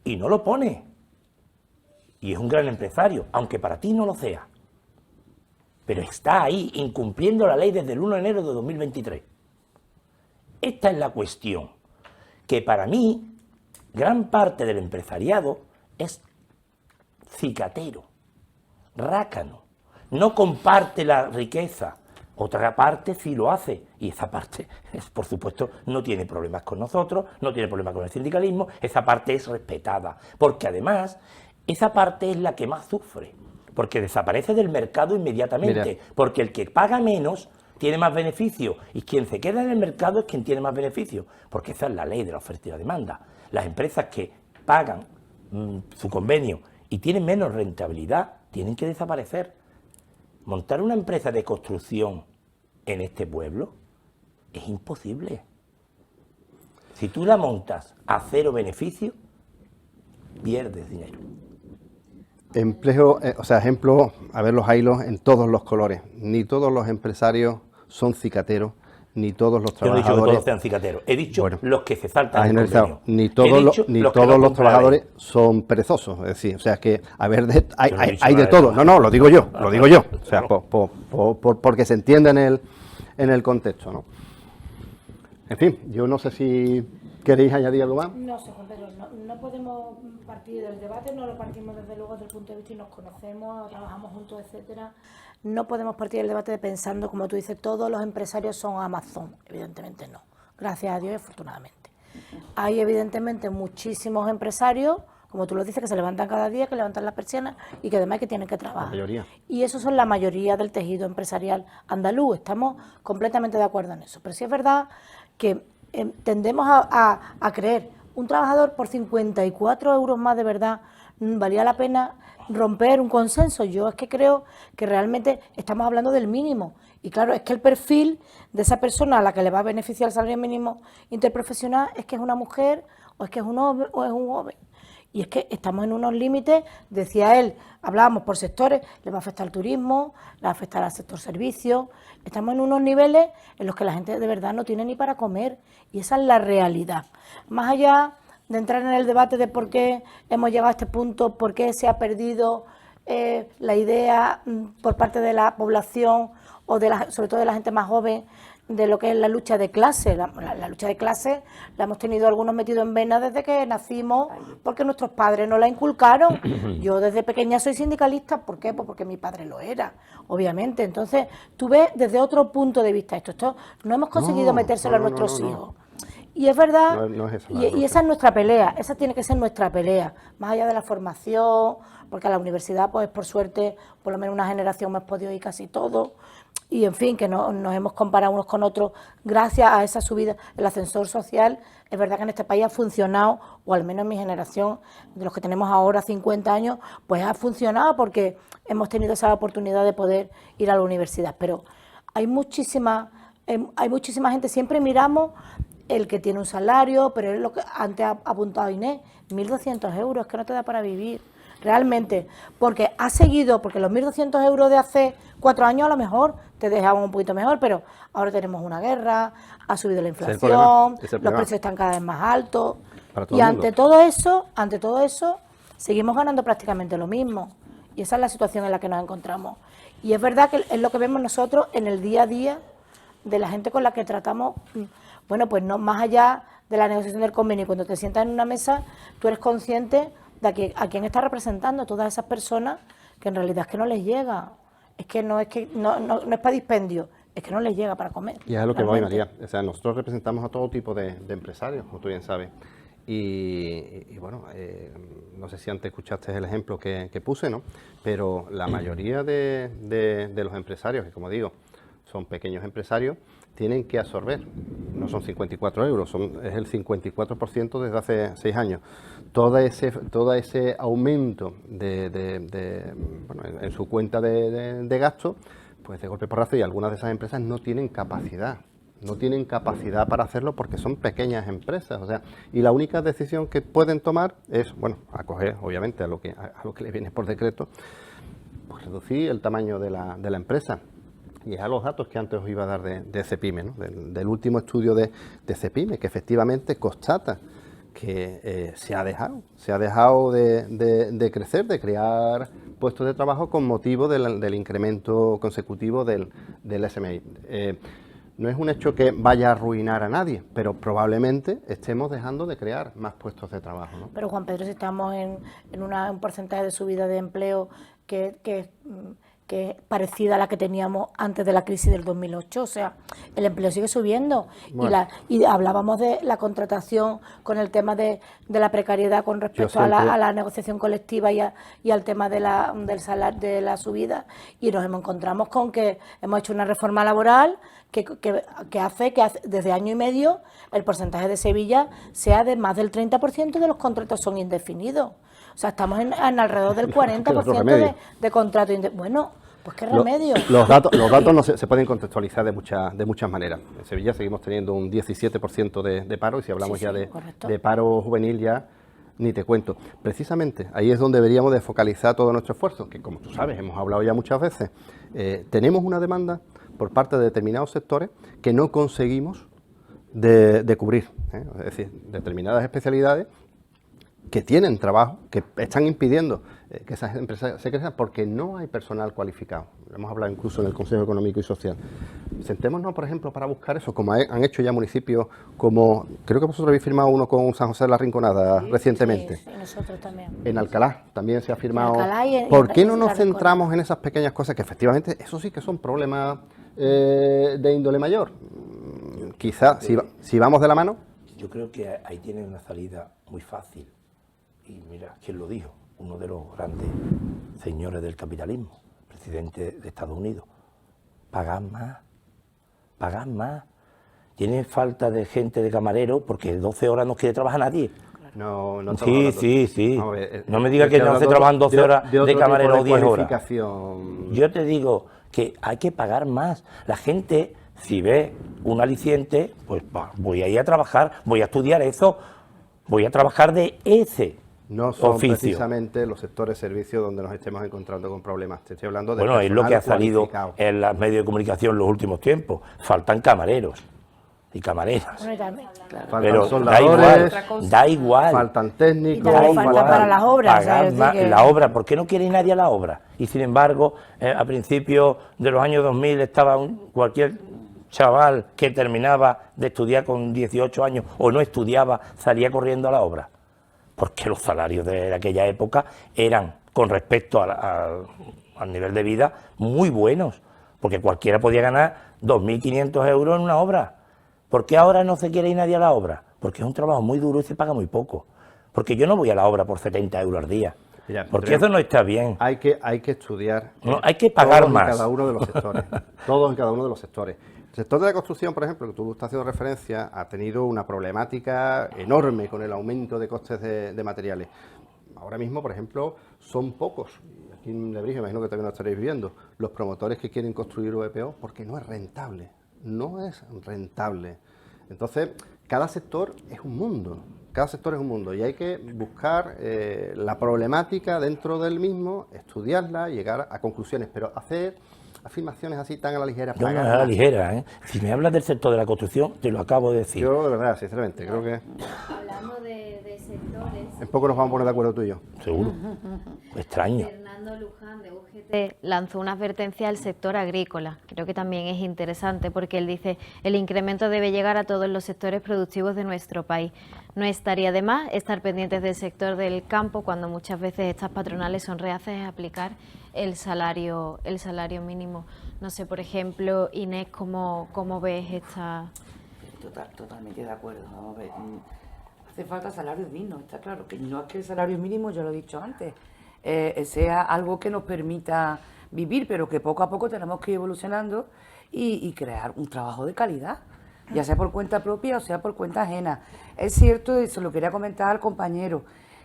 Y no lo pone. Y es un gran empresario, aunque para ti no lo sea. Pero está ahí, incumpliendo la ley desde el 1 de enero de 2023. Esta es la cuestión, que para mí, gran parte del empresariado es cicatero, rácano, no comparte la riqueza. Otra parte sí lo hace, y esa parte, por supuesto, no tiene problemas con nosotros, no tiene problemas con el sindicalismo, esa parte es respetada, porque además, esa parte es la que más sufre, porque desaparece del mercado inmediatamente, Mira. porque el que paga menos tiene más beneficio, y quien se queda en el mercado es quien tiene más beneficio, porque esa es la ley de la oferta y la demanda. Las empresas que pagan su convenio y tienen menos rentabilidad, tienen que desaparecer. Montar una empresa de construcción en este pueblo es imposible. Si tú la montas a cero beneficio, pierdes dinero. Empleo, o sea, ejemplo, a ver los hilos en todos los colores. Ni todos los empresarios son cicateros, ni todos los Yo no he dicho que trabajadores... todos sean cicateros, he dicho Bueno, los que se saltan ha el generalizado. convenio. Ni He todos, dicho ni los que todos no los cumplen la trabajadores ley. son perezosos, es decir, o sea que, a ver, hay, Yo no he dicho hay de nada de todo. eso. No, lo digo yo, Claro, O sea, claro. porque se entiende en el contexto, ¿no? En fin, yo no sé si queréis añadir algo más. No sé, Juan Pedro, no podemos partir del debate, no lo partimos desde luego desde el punto de vista y nos conocemos, trabajamos juntos, etcétera. No podemos partir del debate pensando, como tú dices, todos los empresarios son Amazon. Evidentemente no. Gracias a Dios y afortunadamente. Hay evidentemente muchísimos empresarios, como tú lo dices, que se levantan cada día, que levantan las persianas y que además que tienen que trabajar. La mayoría. Y esos son la mayoría del tejido empresarial andaluz. Estamos completamente de acuerdo en eso. Pero sí es verdad que tendemos a creer, un trabajador por 54 euros más de verdad, valía la pena romper un consenso. Yo es que creo que realmente estamos hablando del mínimo. Y claro, es que el perfil de esa persona a la que le va a beneficiar el salario mínimo interprofesional es que es una mujer o es que es un hombre o es un joven. Y es que estamos en unos límites, decía él, hablábamos por sectores, le va a afectar al turismo, le va a afectar al sector servicios, estamos en unos niveles en los que la gente de verdad no tiene ni para comer y esa es la realidad. Más allá de entrar en el debate de por qué hemos llegado a este punto, por qué se ha perdido la idea por parte de la población o sobre todo de la gente más joven de lo que es la lucha de clase. La lucha de clase la hemos tenido algunos metidos en vena desde que nacimos, porque nuestros padres nos la inculcaron. Yo desde pequeña soy sindicalista, ¿por qué? Pues porque mi padre lo era, obviamente. Entonces, tú ves desde otro punto de vista esto no hemos conseguido metérselo a nuestros hijos. Y es verdad, No es esa y esa es nuestra pelea, esa tiene que ser nuestra pelea, más allá de la formación, porque a la universidad, pues por suerte, por lo menos una generación hemos podido ir casi todos, y en fin, que nos hemos comparado unos con otros gracias a esa subida. El ascensor social, es verdad que en este país ha funcionado, o al menos en mi generación, de los que tenemos ahora 50 años, pues ha funcionado porque hemos tenido esa oportunidad de poder ir a la universidad. Pero hay muchísima gente, siempre miramos el que tiene un salario, pero es lo que antes ha apuntado Inés, 1.200 euros, que no te da para vivir. Realmente, porque ha seguido, porque los 1.200 euros de hace 4 años a lo mejor te dejaban un poquito mejor, pero ahora tenemos una guerra, ha subido la inflación, los precios están cada vez más altos, y ante todo eso, seguimos ganando prácticamente lo mismo, y esa es la situación en la que nos encontramos. Y es verdad que es lo que vemos nosotros en el día a día de la gente con la que tratamos, bueno, pues no más allá de la negociación del convenio, cuando te sientas en una mesa, tú eres consciente de a quién está representando, a todas esas personas que en realidad es que no les llega, es que no es para dispendio, es que no les llega para comer. Y es a lo que voy, María. O sea, nosotros representamos a todo tipo de empresarios, como tú bien sabes. Y bueno, no sé si antes escuchaste el ejemplo que puse, ¿no? Pero la mayoría de los empresarios, que como digo, son pequeños empresarios, tienen que absorber. No son 54 euros, es el 54% desde hace 6 años. Todo ese aumento bueno, en su cuenta de gasto, pues de golpe porrazo, y algunas de esas empresas no tienen capacidad. No tienen capacidad para hacerlo porque son pequeñas empresas, o sea, y la única decisión que pueden tomar es, bueno, acoger obviamente a lo que les viene por decreto, pues reducir el tamaño de la empresa. Y es a los datos que antes os iba a dar de Cepime, ¿no? Del último estudio de Cepime, que efectivamente constata que se ha dejado de crecer, de crear puestos de trabajo con motivo del incremento consecutivo del SMI. No es un hecho que vaya a arruinar a nadie, pero probablemente estemos dejando de crear más puestos de trabajo, ¿no? Pero Juan Pedro, si estamos en un porcentaje de subida de empleo que es parecida a la que teníamos antes de la crisis del 2008, o sea, el empleo sigue subiendo. Bueno. Y hablábamos de la contratación con el tema de la precariedad con respecto a la negociación colectiva y al tema del salario, de la subida, y nos encontramos con que hemos hecho una reforma laboral que hace que desde año y medio el porcentaje de Sevilla sea de más del 30% de los contratos son indefinidos. O sea, estamos en alrededor del 40% de contratos indefinidos. Bueno, pues qué remedio. Los datos no se pueden contextualizar de muchas maneras. En Sevilla seguimos teniendo un 17% de paro, y si hablamos de paro juvenil ya ni te cuento. Precisamente ahí es donde deberíamos de focalizar todo nuestro esfuerzo, que como tú sabes, hemos hablado ya muchas veces. Tenemos una demanda por parte de determinados sectores que no conseguimos de cubrir, es decir, determinadas especialidades que tienen trabajo, que están impidiendo que esas empresas se crezcan porque no hay personal cualificado. Hemos hablado incluso en el Consejo Económico y Social. Sentémonos, por ejemplo, para buscar eso, como han hecho ya municipios como, creo que vosotros habéis firmado uno con San José de la Rinconada recientemente. Sí, nosotros también. En Alcalá también se ha firmado. ¿Por qué no nos centramos en esas pequeñas cosas que efectivamente, eso sí que son problemas de índole mayor? Quizá, si vamos de la mano. Yo creo que ahí tiene una salida muy fácil. Y mira, ¿quién lo dijo? Uno de los grandes señores del capitalismo, presidente de Estados Unidos. Pagad más. Tiene falta de gente de camarero porque 12 horas no quiere trabajar nadie. No Sí. No me digas que no se trabajan 12 horas de camarero o 10 horas. Yo te digo que hay que pagar más. La gente, si ve un aliciente, pues voy a ir a trabajar, voy a estudiar eso, voy a trabajar de ese. No son oficio. Precisamente los sectores de servicios donde nos estemos encontrando con problemas. Te estoy hablando de bueno, es lo que ha salido en los medios de comunicación en los últimos tiempos. Faltan camareros y camareras. Pero da igual. Faltan técnicos. Falta para las obras. La obra, ¿por qué no quiere nadie a la obra? Y sin embargo, a principios de los años 2000 estaba cualquier chaval que terminaba de estudiar con 18 años o no estudiaba, salía corriendo a la obra. Porque los salarios de aquella época eran, con respecto al nivel de vida, muy buenos. Porque cualquiera podía ganar 2.500 euros en una obra. ¿Por qué ahora no se quiere ir nadie a la obra? Porque es un trabajo muy duro y se paga muy poco. Porque yo no voy a la obra por 70 euros al día. Mira, porque eso no está bien. Hay que estudiar. No, hay que pagar más. Cada uno de los sectores. Todos y cada uno de los sectores. El sector de la construcción, por ejemplo, que tú estás haciendo referencia, ha tenido una problemática enorme con el aumento de costes de materiales. Ahora mismo, por ejemplo, son pocos, aquí en Lebrija, imagino que también lo estaréis viendo, los promotores que quieren construir VPO porque no es rentable. No es rentable. Entonces, cada sector es un mundo. Cada sector es un mundo y hay que buscar la problemática dentro del mismo, estudiarla, llegar a conclusiones, pero hacer afirmaciones así tan a la ligera. No, no es a la ligera, ¿eh? Si me hablas del sector de la construcción, te lo acabo de decir. Yo, de verdad, sinceramente, creo que... Hablando de sectores... En poco nos vamos a poner de acuerdo tú y yo. Seguro. Extraño. Fernando Luján, de UGT, lanzó una advertencia al sector agrícola. Creo que también es interesante porque él dice: el incremento debe llegar a todos los sectores productivos de nuestro país. No estaría de más estar pendientes del sector del campo cuando muchas veces estas patronales son reacias a aplicar el salario mínimo. No sé, por ejemplo, Inés, ¿cómo ves esta...? Totalmente de acuerdo. Vamos a ver. Hace falta salarios dignos, está claro. Que no es que el salario mínimo, yo lo he dicho antes, sea algo que nos permita vivir, pero que poco a poco tenemos que ir evolucionando y crear un trabajo de calidad, ya sea por cuenta propia o sea por cuenta ajena. Es cierto, y se lo quería comentar al compañero,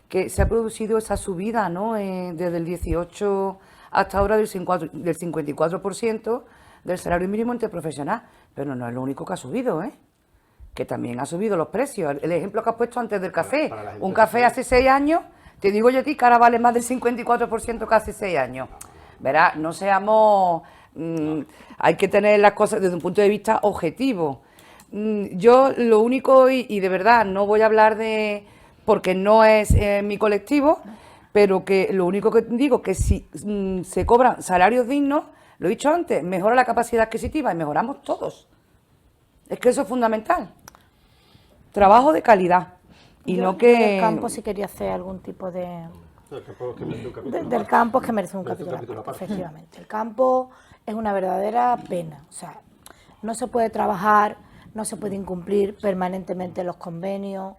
que se ha producido esa subida, ¿no? Desde el 18 hasta ahora del 54% del salario mínimo interprofesional, pero no es lo único que ha subido, ¿eh? Que también ha subido los precios. El ejemplo que has puesto antes del café, un café hace 6 años, te digo yo a ti que ahora vale más del 54% que hace 6 años. Verá, no seamos... hay que tener las cosas desde un punto de vista objetivo. Yo lo único, y de verdad no voy a hablar de... porque no es mi colectivo, pero que lo único que digo que si se cobran salarios dignos, lo he dicho antes, mejora la capacidad adquisitiva y mejoramos todos. Es que eso es fundamental. Trabajo de calidad. Y Yo, no que... del campo sí quería hacer algún tipo de... Del campo es que merece un capítulo aparte, efectivamente. El campo es una verdadera pena. O sea, no se puede trabajar, no se puede incumplir permanentemente los convenios,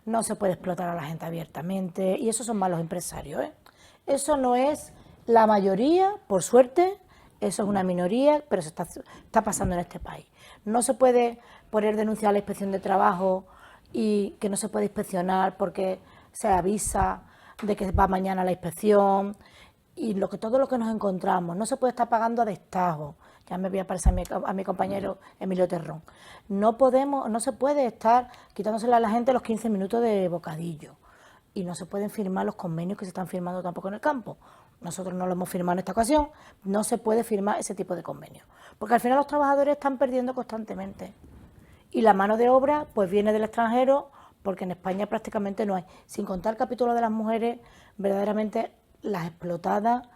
no se puede explotar a la gente abiertamente, y esos son malos empresarios, ¿eh? Eso no es la mayoría, por suerte, eso es una minoría, pero se está pasando en este país. No se puede poner denuncia a la inspección de trabajo y que no se puede inspeccionar porque se avisa de que va mañana la inspección, y todo lo que nos encontramos, no se puede estar pagando a destajo. Ya me voy a parecer a mi compañero Emilio Terrón. No se puede estar quitándosele a la gente los 15 minutos de bocadillo. Y no se pueden firmar los convenios que se están firmando tampoco en el campo. Nosotros no lo hemos firmado en esta ocasión. No se puede firmar ese tipo de convenios. Porque al final los trabajadores están perdiendo constantemente. Y la mano de obra pues viene del extranjero, porque en España prácticamente no hay. Sin contar el capítulo de las mujeres, verdaderamente las explotadas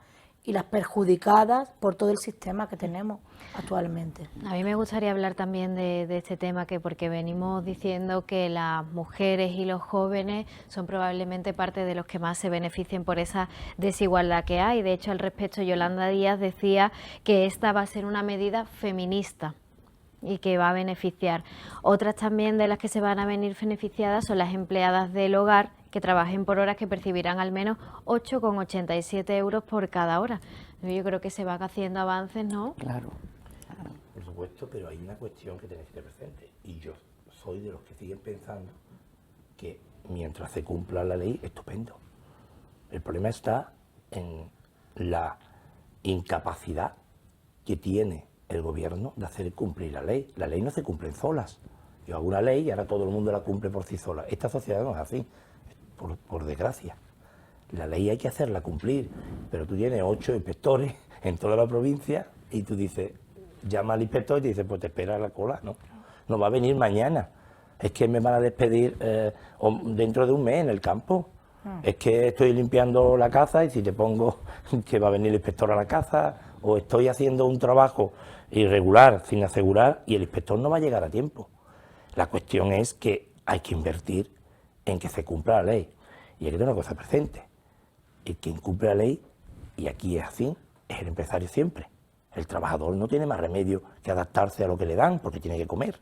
y las perjudicadas por todo el sistema que tenemos actualmente. A mí me gustaría hablar también de este tema, porque venimos diciendo que las mujeres y los jóvenes son probablemente parte de los que más se beneficien por esa desigualdad que hay. De hecho, al respecto, Yolanda Díaz decía que esta va a ser una medida feminista y que va a beneficiar. Otras también de las que se van a venir beneficiadas son las empleadas del hogar que trabajen por horas, que percibirán al menos 8,87 euros por cada hora. Yo creo que se van haciendo avances, ¿no? Claro. Por supuesto, pero hay una cuestión que tenéis que tener presente, y yo soy de los que siguen pensando que mientras se cumpla la ley, estupendo. El problema está en la incapacidad que tiene el gobierno de hacer cumplir la ley. La ley no se cumple solas. Yo hago una ley y ahora todo el mundo la cumple por sí sola. Esta sociedad no es así, por desgracia. La ley hay que hacerla cumplir, pero tú tienes 8 inspectores en toda la provincia y tú dices, llama al inspector y te dice, pues te espera la cola, no va a venir mañana. Es que me van a despedir dentro de un mes en el campo. Es que estoy limpiando la casa y si te pongo que va a venir el inspector a la casa, o estoy haciendo un trabajo irregular sin asegurar y el inspector no va a llegar a tiempo. La cuestión es que hay que invertir en que se cumpla la ley. Y hay que tener una cosa presente. El que incumple la ley, y aquí es así, es el empresario siempre. El trabajador no tiene más remedio que adaptarse a lo que le dan, porque tiene que comer.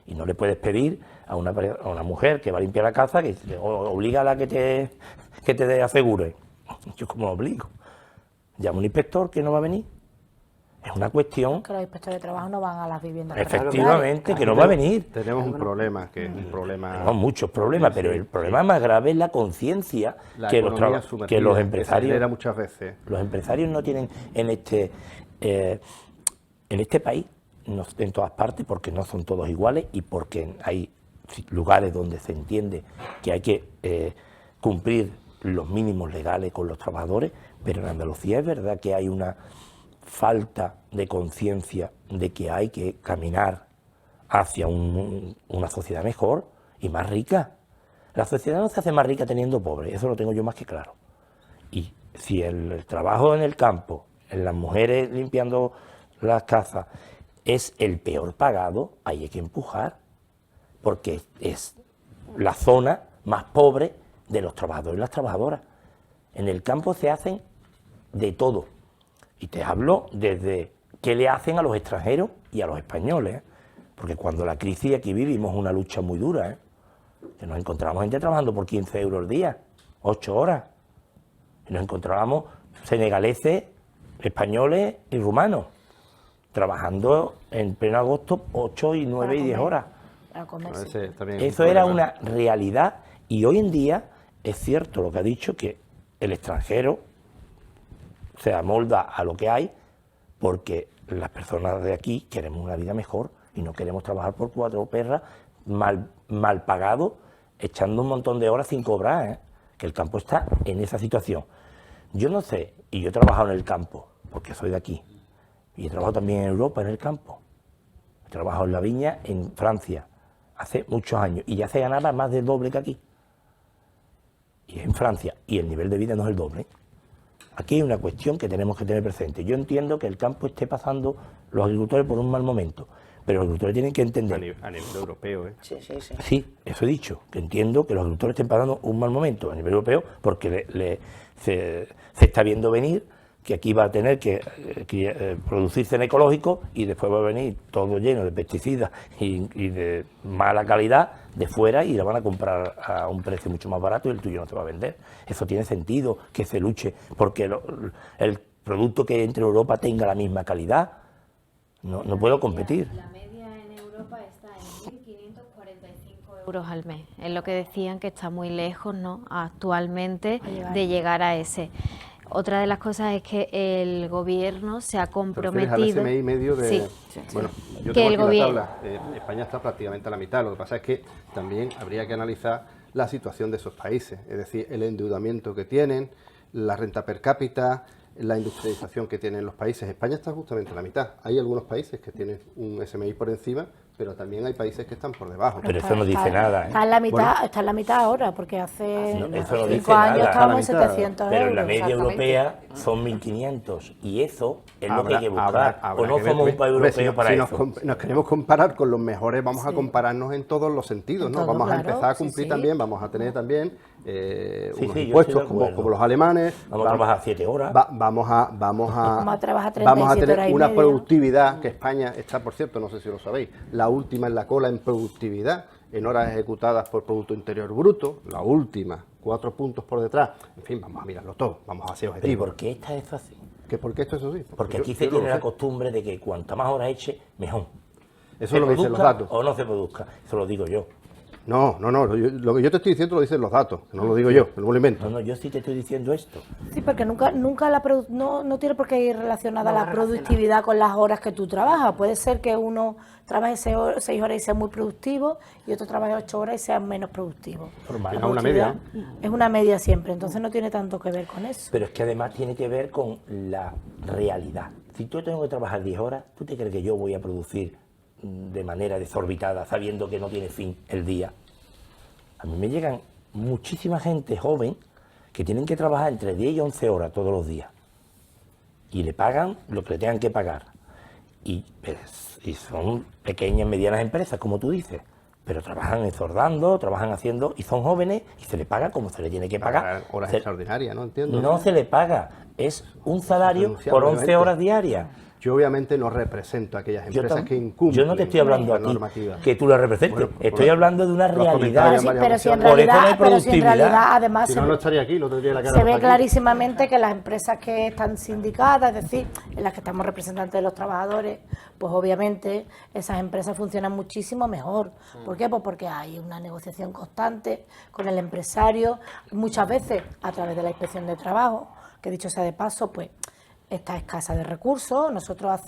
Y no le puedes pedir a una mujer que va a limpiar la casa que oblígala que te asegure. Yo como lo obligo. Llama a un inspector que no va a venir. Es una cuestión... Que los inspectores de trabajo no van a las viviendas. Efectivamente, que no va a venir. Tenemos un problema, que es un problema... Tenemos muchos problemas, pero el problema más grave es la conciencia que los empresarios... genera muchas veces. Los empresarios no tienen en este país, no en todas partes, porque no son todos iguales y porque hay lugares donde se entiende que hay que cumplir los mínimos legales con los trabajadores, pero en Andalucía es verdad que hay una falta de conciencia de que hay que caminar hacia una sociedad mejor y más rica. La sociedad no se hace más rica teniendo pobres, eso lo tengo yo más que claro. Y si el trabajo en el campo, en las mujeres limpiando las casas, es el peor pagado, ahí hay que empujar, porque es la zona más pobre de los trabajadores y las trabajadoras. En el campo se hacen de todo. Y te hablo desde qué le hacen a los extranjeros y a los españoles, ¿eh? Porque cuando la crisis aquí vivimos una lucha muy dura, ¿eh? Que nos encontramos gente trabajando por 15 euros al día, 8 horas. Y nos encontrábamos senegaleses, españoles y rumanos, trabajando en pleno agosto 8 y 9 y 10 horas. Para comer, A sí. veces también es un Eso era problema. una realidad y hoy en día es cierto lo que ha dicho, que el extranjero se amolda a lo que hay porque las personas de aquí queremos una vida mejor y no queremos trabajar por 4 perras mal pagados, echando un montón de horas sin cobrar, ¿eh? Que el campo está en esa situación. Yo no sé, y yo he trabajado en el campo, porque soy de aquí, y he trabajado también en Europa, en el campo. He trabajado en la viña en Francia, hace muchos años, y ya se ganaba más del doble que aquí. Y es en Francia, y el nivel de vida no es el doble. Aquí hay una cuestión que tenemos que tener presente. Yo entiendo que el campo esté pasando los agricultores por un mal momento, pero los agricultores tienen que entender. A nivel europeo, ¿eh? Sí, sí, sí. Sí, eso he dicho, que entiendo que los agricultores estén pasando un mal momento a nivel europeo porque se está viendo venir que aquí va a tener que producirse en ecológico y después va a venir todo lleno de pesticidas y de mala calidad de fuera y la van a comprar a un precio mucho más barato y el tuyo no te va a vender. Eso tiene sentido, que se luche porque el producto que entre en Europa tenga la misma calidad. No puedo competir. La media en Europa está en 1.545 euros al mes. Es lo que decían, que está muy lejos, ¿no?, actualmente de llegar a ese. Otra de las cosas es que el gobierno se ha ¿Te refieres comprometido. al SMI medio de...? Sí. Bueno, yo Que tengo el aquí gobierno- la tabla. España está prácticamente a la mitad. Lo que pasa es que también habría que analizar la situación de esos países. Es decir, el endeudamiento que tienen, la renta per cápita, la industrialización que tienen los países. España está justamente a la mitad. Hay algunos países que tienen un SMI por encima, pero también hay países que están por debajo. Pero eso no dice nada, ¿eh? Está en la mitad, está en la mitad ahora, porque hace No, eso no dice 5 años nada. estábamos en Está a la mitad. 700 Pero euros. en la media exactamente. europea son 1.500 y eso es lo que Habrá- hay que buscar. habrá O no que ver, somos un país hombre, europeo si para si eso. nos queremos comparar con los mejores, vamos a compararnos en todos los sentidos, En ¿no? todo, Vamos a claro, empezar a sí, cumplir sí. también, vamos a tener también Sí, unos sí, yo estoy impuestos de acuerdo. como los alemanes. Vamos a trabajar 7 horas. Vamos a trabajar vamos a 37 tener horas y una media. productividad que España está, por cierto, no sé si lo sabéis, la última en la cola en productividad, en horas ejecutadas por Producto Interior Bruto, la última, 4 puntos por detrás. En fin, vamos a mirarlo todo, vamos a ser ¿Pero y objetivos. por qué está eso así? ¿Por qué esto es así? Porque Yo- aquí se yo no tiene lo la sé. costumbre de que cuanta más horas eche, mejor. Eso es lo que dicen los datos. O no se produzca, eso lo digo yo. No, lo que yo te estoy diciendo lo dicen los datos, que no lo digo yo, no me lo invento. No, yo sí te estoy diciendo esto. Sí, porque nunca no tiene por qué ir relacionada la productividad con las horas que tú trabajas. Puede ser que uno trabaje 6 horas y sea muy productivo y otro trabaje 8 horas y sea menos productivo. Normal. Es una media. Es una media siempre, entonces no tiene tanto que ver con eso. Pero es que además tiene que ver con la realidad. Si yo tengo que trabajar 10 horas, ¿tú te crees que yo voy a producir de manera desorbitada, sabiendo que no tiene fin el día? A mí me llegan muchísima gente joven que tienen que trabajar entre 10 y 11 horas todos los días. Y le pagan lo que le tengan que pagar. Y son pequeñas, medianas empresas, como tú dices. Pero trabajan ensordando, trabajan haciendo, y son jóvenes, y se le paga como se le tiene que pagar. Horas Se- extraordinarias, ¿no? Entiendo. No se le paga, es un salario Renunciable, por 11 obviamente. horas diarias. Yo obviamente no represento a aquellas Yo empresas tam- que incumplen yo no te estoy hablando la a ti normativa. que tú la representes, Bueno, estoy hablando de una los realidad. comentarios Pero varias si en opciones. Por eso no hay realidad, pero si en productividad. realidad además Si se no, ve- no estaría aquí, lo tendría la cara. se ve aquí. clarísimamente que las empresas que están sindicadas, es decir, en las que estamos representantes de los trabajadores, pues obviamente esas empresas funcionan muchísimo mejor. ¿Por qué? Pues porque hay una negociación constante con el empresario, muchas veces a través de la inspección de trabajo, que dicho sea de paso, pues está escasa de recursos. Nosotros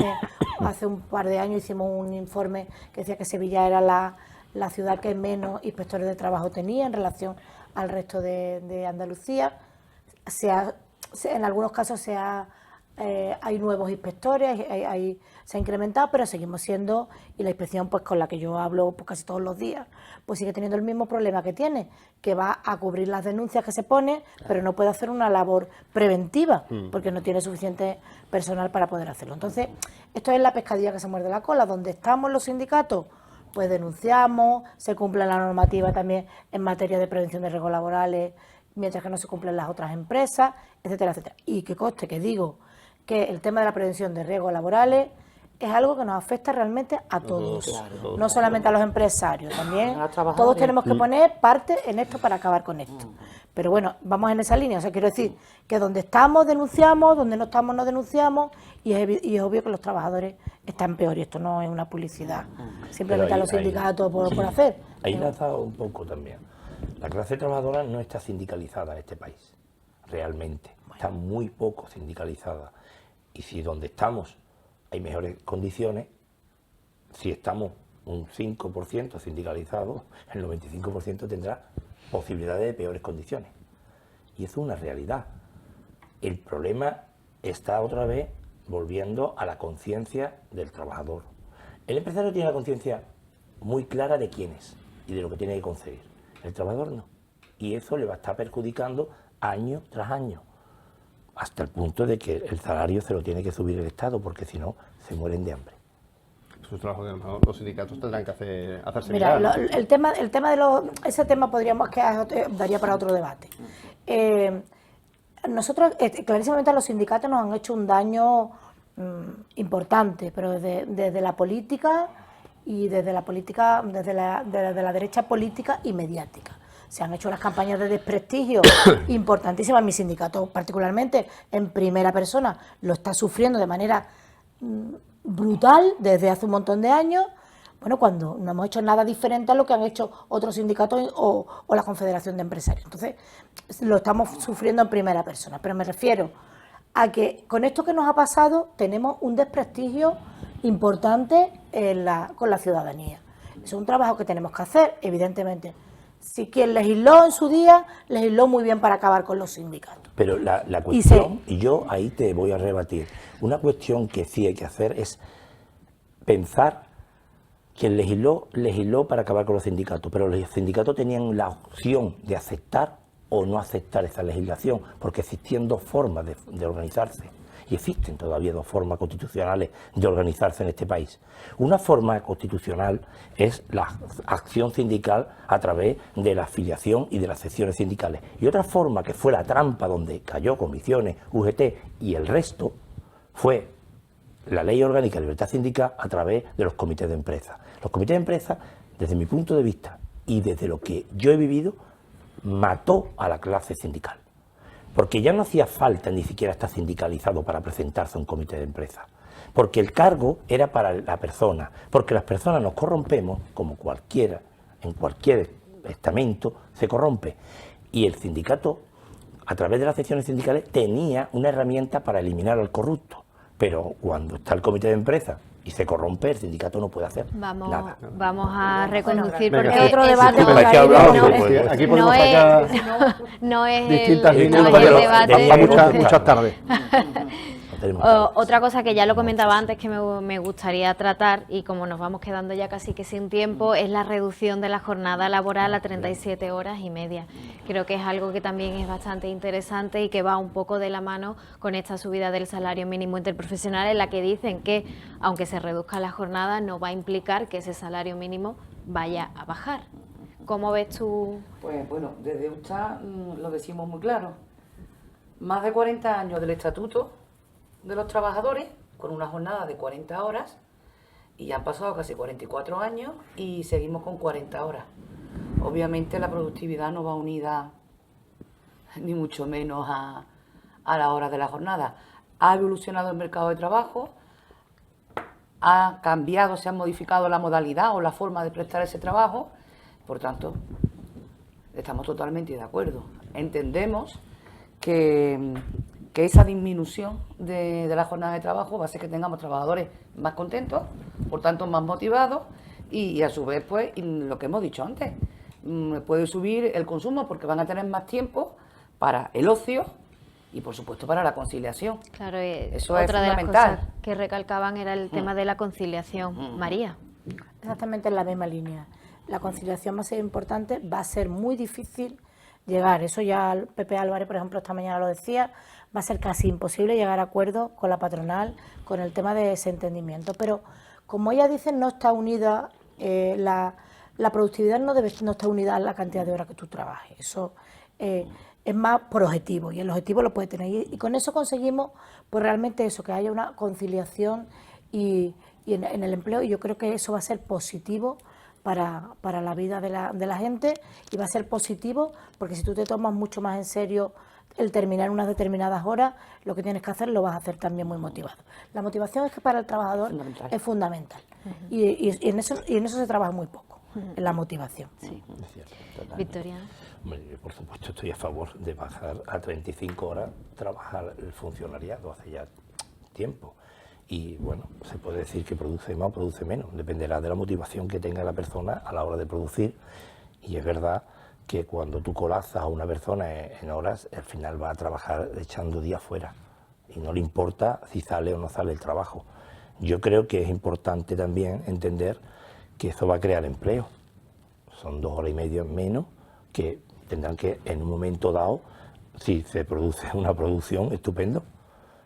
hace un par de años hicimos un informe que decía que Sevilla era la ciudad que menos inspectores de trabajo tenía en relación al resto de Andalucía. En algunos casos hay nuevos inspectores, se ha incrementado, pero seguimos siendo, y la inspección pues con la que yo hablo pues, casi todos los días, pues sigue teniendo el mismo problema que tiene, que va a cubrir las denuncias que se pone, pero no puede hacer una labor preventiva, porque no tiene suficiente personal para poder hacerlo. Entonces, esto es la pescadilla que se muerde la cola. Donde estamos los sindicatos, pues denunciamos, se cumple la normativa también en materia de prevención de riesgos laborales, mientras que no se cumplen las otras empresas, etcétera, etcétera. Y que conste que digo que el tema de la prevención de riesgos laborales es algo que nos afecta realmente a todos, no solamente a los empresarios, también A los trabajadores. todos tenemos que poner parte en esto para acabar con esto. Pero bueno, vamos en esa línea, o sea, quiero decir que donde estamos denunciamos, donde no estamos no denunciamos, y es obvio que los trabajadores están peor, y esto no es una publicidad, simplemente Pero a los sindicatos por hacer. Ahí lanzado un poco también. La clase trabajadora no está sindicalizada en este país, realmente. Está muy poco sindicalizada. Y si donde estamos hay mejores condiciones, si estamos un 5% sindicalizados, el 95% tendrá posibilidades de peores condiciones. Y eso es una realidad. El problema está otra vez volviendo a la conciencia del trabajador. El empresario tiene la conciencia muy clara de quién es y de lo que tiene que conseguir. El trabajador no. Y eso le va a estar perjudicando año tras año, hasta el punto de que el salario se lo tiene que subir el Estado, porque si no, se mueren de hambre. Es un trabajo que a lo mejor los sindicatos tendrán que hacerse Mira, mirar. el tema de ese tema podríamos daría para otro debate. Nosotros, clarísimamente, a los sindicatos nos han hecho un daño importante, pero desde la política y desde la derecha política y mediática. Se han hecho unas campañas de desprestigio importantísimas. Mi sindicato, particularmente, en primera persona, lo está sufriendo de manera brutal desde hace un montón de años. Bueno, cuando no hemos hecho nada diferente a lo que han hecho otros sindicatos o la Confederación de Empresarios. Entonces, lo estamos sufriendo en primera persona. Pero me refiero a que con esto que nos ha pasado tenemos un desprestigio importante con la ciudadanía. Es un trabajo que tenemos que hacer, evidentemente. Si quien legisló en su día, legisló muy bien para acabar con los sindicatos. Pero la cuestión, y yo ahí te voy a rebatir, una cuestión que sí hay que hacer es pensar que legisló para acabar con los sindicatos, pero los sindicatos tenían la opción de aceptar o no aceptar esa legislación, porque existían dos formas de organizarse. Y existen todavía dos formas constitucionales de organizarse en este país. Una forma constitucional es la acción sindical a través de la afiliación y de las secciones sindicales. Y otra forma, que fue la trampa donde cayó Comisiones, UGT y el resto, fue la Ley Orgánica de Libertad Sindical a través de los comités de empresa. Los comités de empresa, desde mi punto de vista y desde lo que yo he vivido, mató a la clase sindical. Porque ya no hacía falta ni siquiera estar sindicalizado para presentarse a un comité de empresa. Porque el cargo era para la persona. Porque las personas nos corrompemos, como cualquiera, en cualquier estamento, se corrompe. Y el sindicato, a través de las secciones sindicales, tenía una herramienta para eliminar al corrupto. Pero cuando está el comité de empresa y se corrompe, el sindicato no puede hacer nada. Vamos a reconducir, Venga, porque otro debate esto porque ahí Aquí podemos sacar no es distintas el líneas debate. para muchas tardes. Otra cosa que ya lo comentaba antes que me gustaría tratar, y como nos vamos quedando ya casi que sin tiempo, es la reducción de la jornada laboral a 37 horas y media. Creo que es algo que también es bastante interesante y que va un poco de la mano con esta subida del salario mínimo interprofesional, en la que dicen que, aunque se reduzca la jornada, no va a implicar que ese salario mínimo vaya a bajar. ¿Cómo ves tú? Pues bueno, desde USTA lo decimos muy claro. Más de 40 años del Estatuto de los Trabajadores, con una jornada de 40 horas, y ya han pasado casi 44 años y seguimos con 40 horas. Obviamente la productividad no va unida ni mucho menos a la hora de la jornada. Ha evolucionado el mercado de trabajo, ha cambiado, se ha modificado la modalidad o la forma de prestar ese trabajo, por tanto, estamos totalmente de acuerdo. Entendemos que esa disminución de la jornada de trabajo va a hacer que tengamos trabajadores más contentos, por tanto más motivados, y a su vez, pues, lo que hemos dicho antes, puede subir el consumo porque van a tener más tiempo para el ocio y, por supuesto, para la conciliación. Claro, eso es otra de las fundamental. cosas que recalcaban era el tema de la conciliación. María. Exactamente en la misma línea. La conciliación va a ser importante, va a ser muy difícil llegar. Eso ya Pepe Álvarez, por ejemplo, esta mañana lo decía, va a ser casi imposible llegar a acuerdos con la patronal con el tema de ese entendimiento. Pero, como ella dice, no está unida, la productividad no está unida a la cantidad de horas que tú trabajes. Eso es más por objetivo, y el objetivo lo puede tener. Y con eso conseguimos, pues realmente eso, que haya una conciliación y en el empleo, y yo creo que eso va a ser positivo para la vida de la gente, y va a ser positivo porque si tú te tomas mucho más en serio el terminar unas determinadas horas, lo que tienes que hacer lo vas a hacer también muy motivado. La motivación es que para el trabajador es fundamental y en eso se trabaja muy poco, en la motivación. Sí. Es cierto, totalmente. Victoriano. Hombre, yo, por supuesto, estoy a favor de bajar a 35 horas trabajar el funcionariado hace ya tiempo. Y bueno, se puede decir que produce más o produce menos, dependerá de la motivación que tenga la persona a la hora de producir. Y es verdad que cuando tú colapsas a una persona en horas, al final va a trabajar echando días fuera y no le importa si sale o no sale el trabajo. Yo creo que es importante también entender que eso va a crear empleo. Son 2 horas y media menos que tendrán que en un momento dado, si se produce una producción, estupendo,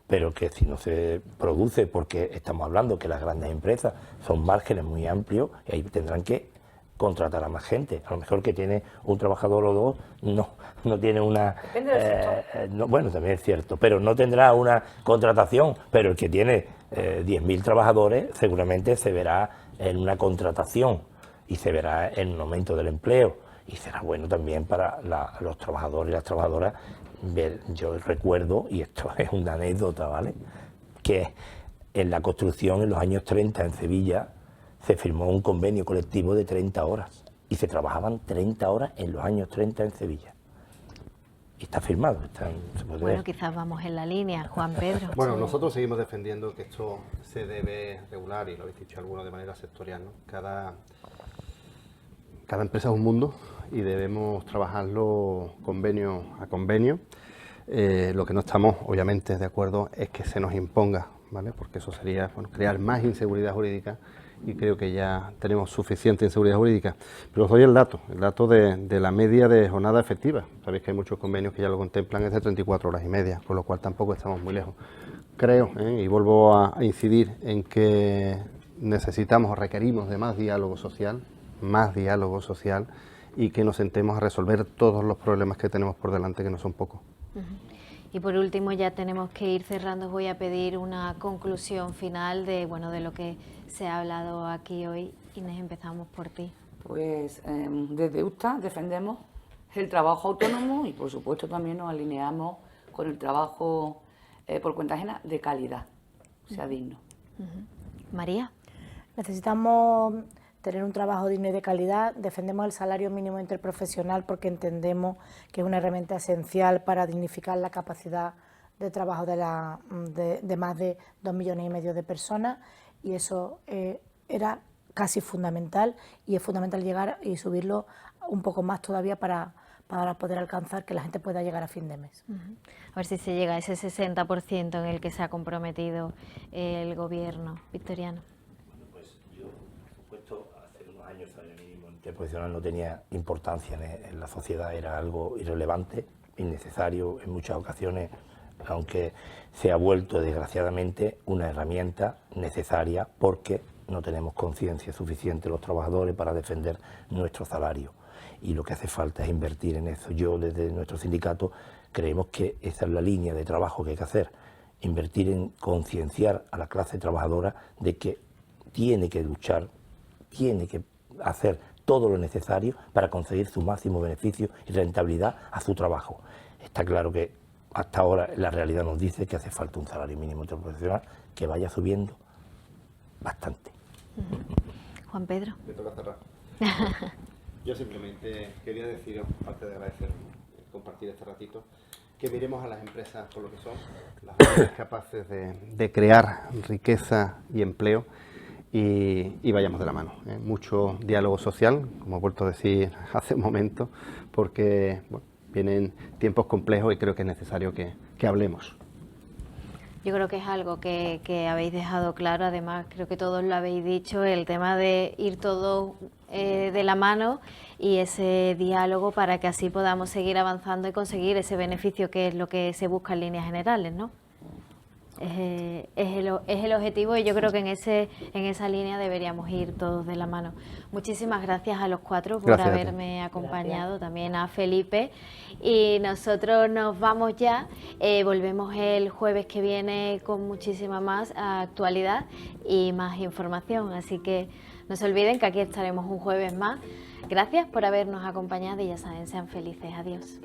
pero que si no se produce, porque estamos hablando que las grandes empresas son márgenes muy amplios y ahí tendrán que contratar a más gente. A lo mejor que tiene un trabajador o dos, no tiene una... Depende del sector. No, bueno, también es cierto, pero no tendrá una contratación, pero el que tiene 10.000 trabajadores seguramente se verá en una contratación y se verá en un aumento del empleo y será bueno también para los trabajadores y las trabajadoras ver. Yo recuerdo, y esto es una anécdota, ¿vale?, que en la construcción en los años 30 en Sevilla se firmó un convenio colectivo de 30 horas y se trabajaban 30 horas en los años 30 en Sevilla. Y está firmado. Se puede Bueno, ver. quizás vamos en la línea, Juan Pedro. Bueno, nosotros seguimos defendiendo que esto se debe regular, y lo habéis dicho algunos de manera sectorial, ¿no? Cada empresa es un mundo y debemos trabajarlo convenio a convenio. Lo que no estamos, obviamente, de acuerdo es que se nos imponga, ¿vale? Porque eso sería, bueno, crear más inseguridad jurídica, y creo que ya tenemos suficiente inseguridad jurídica. Pero os doy el dato de la media de jornada efectiva. Sabéis que hay muchos convenios que ya lo contemplan, es de 34 horas y media, con lo cual tampoco estamos muy lejos. Creo, y vuelvo a incidir en que necesitamos o requerimos de más diálogo social, y que nos sentemos a resolver todos los problemas que tenemos por delante, que no son pocos. Y por último, ya tenemos que ir cerrando. Os voy a pedir una conclusión final de lo que se ha hablado aquí hoy. Inés, empezamos por ti. Pues desde USTA defendemos el trabajo autónomo y por supuesto también nos alineamos con el trabajo por cuenta ajena de calidad, sea digno. María. Necesitamos tener un trabajo digno y de calidad. Defendemos el salario mínimo interprofesional porque entendemos que es una herramienta esencial para dignificar la capacidad de trabajo de más de 2,5 millones de personas, y eso era casi fundamental, y es fundamental llegar y subirlo un poco más todavía para poder alcanzar que la gente pueda llegar a fin de mes. A ver si se llega a ese 60% en el que se ha comprometido el Gobierno. Victoriano. Hace unos años el salario mínimo interprofesional no tenía importancia en la sociedad, era algo irrelevante, innecesario en muchas ocasiones, aunque se ha vuelto desgraciadamente una herramienta necesaria porque no tenemos conciencia suficiente los trabajadores para defender nuestro salario, y lo que hace falta es invertir en eso. Yo desde nuestro sindicato creemos que esa es la línea de trabajo que hay que hacer, invertir en concienciar a la clase trabajadora de que tiene que luchar, tiene que hacer todo lo necesario para conseguir su máximo beneficio y rentabilidad a su trabajo. Está claro que hasta ahora la realidad nos dice que hace falta un salario mínimo interprofesional que vaya subiendo bastante. Juan Pedro. Me toca cerrar. Yo simplemente quería deciros, aparte de agradecer compartir este ratito, que miremos a las empresas por lo que son, las empresas capaces de crear riqueza y empleo, y vayamos de la mano. Mucho diálogo social, como he vuelto a decir hace un momento, porque bueno, vienen tiempos complejos y creo que es necesario que hablemos. Yo creo que es algo que habéis dejado claro, además creo que todos lo habéis dicho, el tema de ir todos de la mano y ese diálogo para que así podamos seguir avanzando y conseguir ese beneficio que es lo que se busca en líneas generales, ¿no? es el objetivo, y yo creo que en esa línea deberíamos ir todos de la mano. Muchísimas gracias a los cuatro por Gracias a ti. haberme acompañado, también a Felipe, y nosotros nos vamos ya. Volvemos el jueves que viene con muchísima más actualidad y más información, así que no se olviden que aquí estaremos un jueves más. Gracias por habernos acompañado y ya saben, sean felices. Adiós.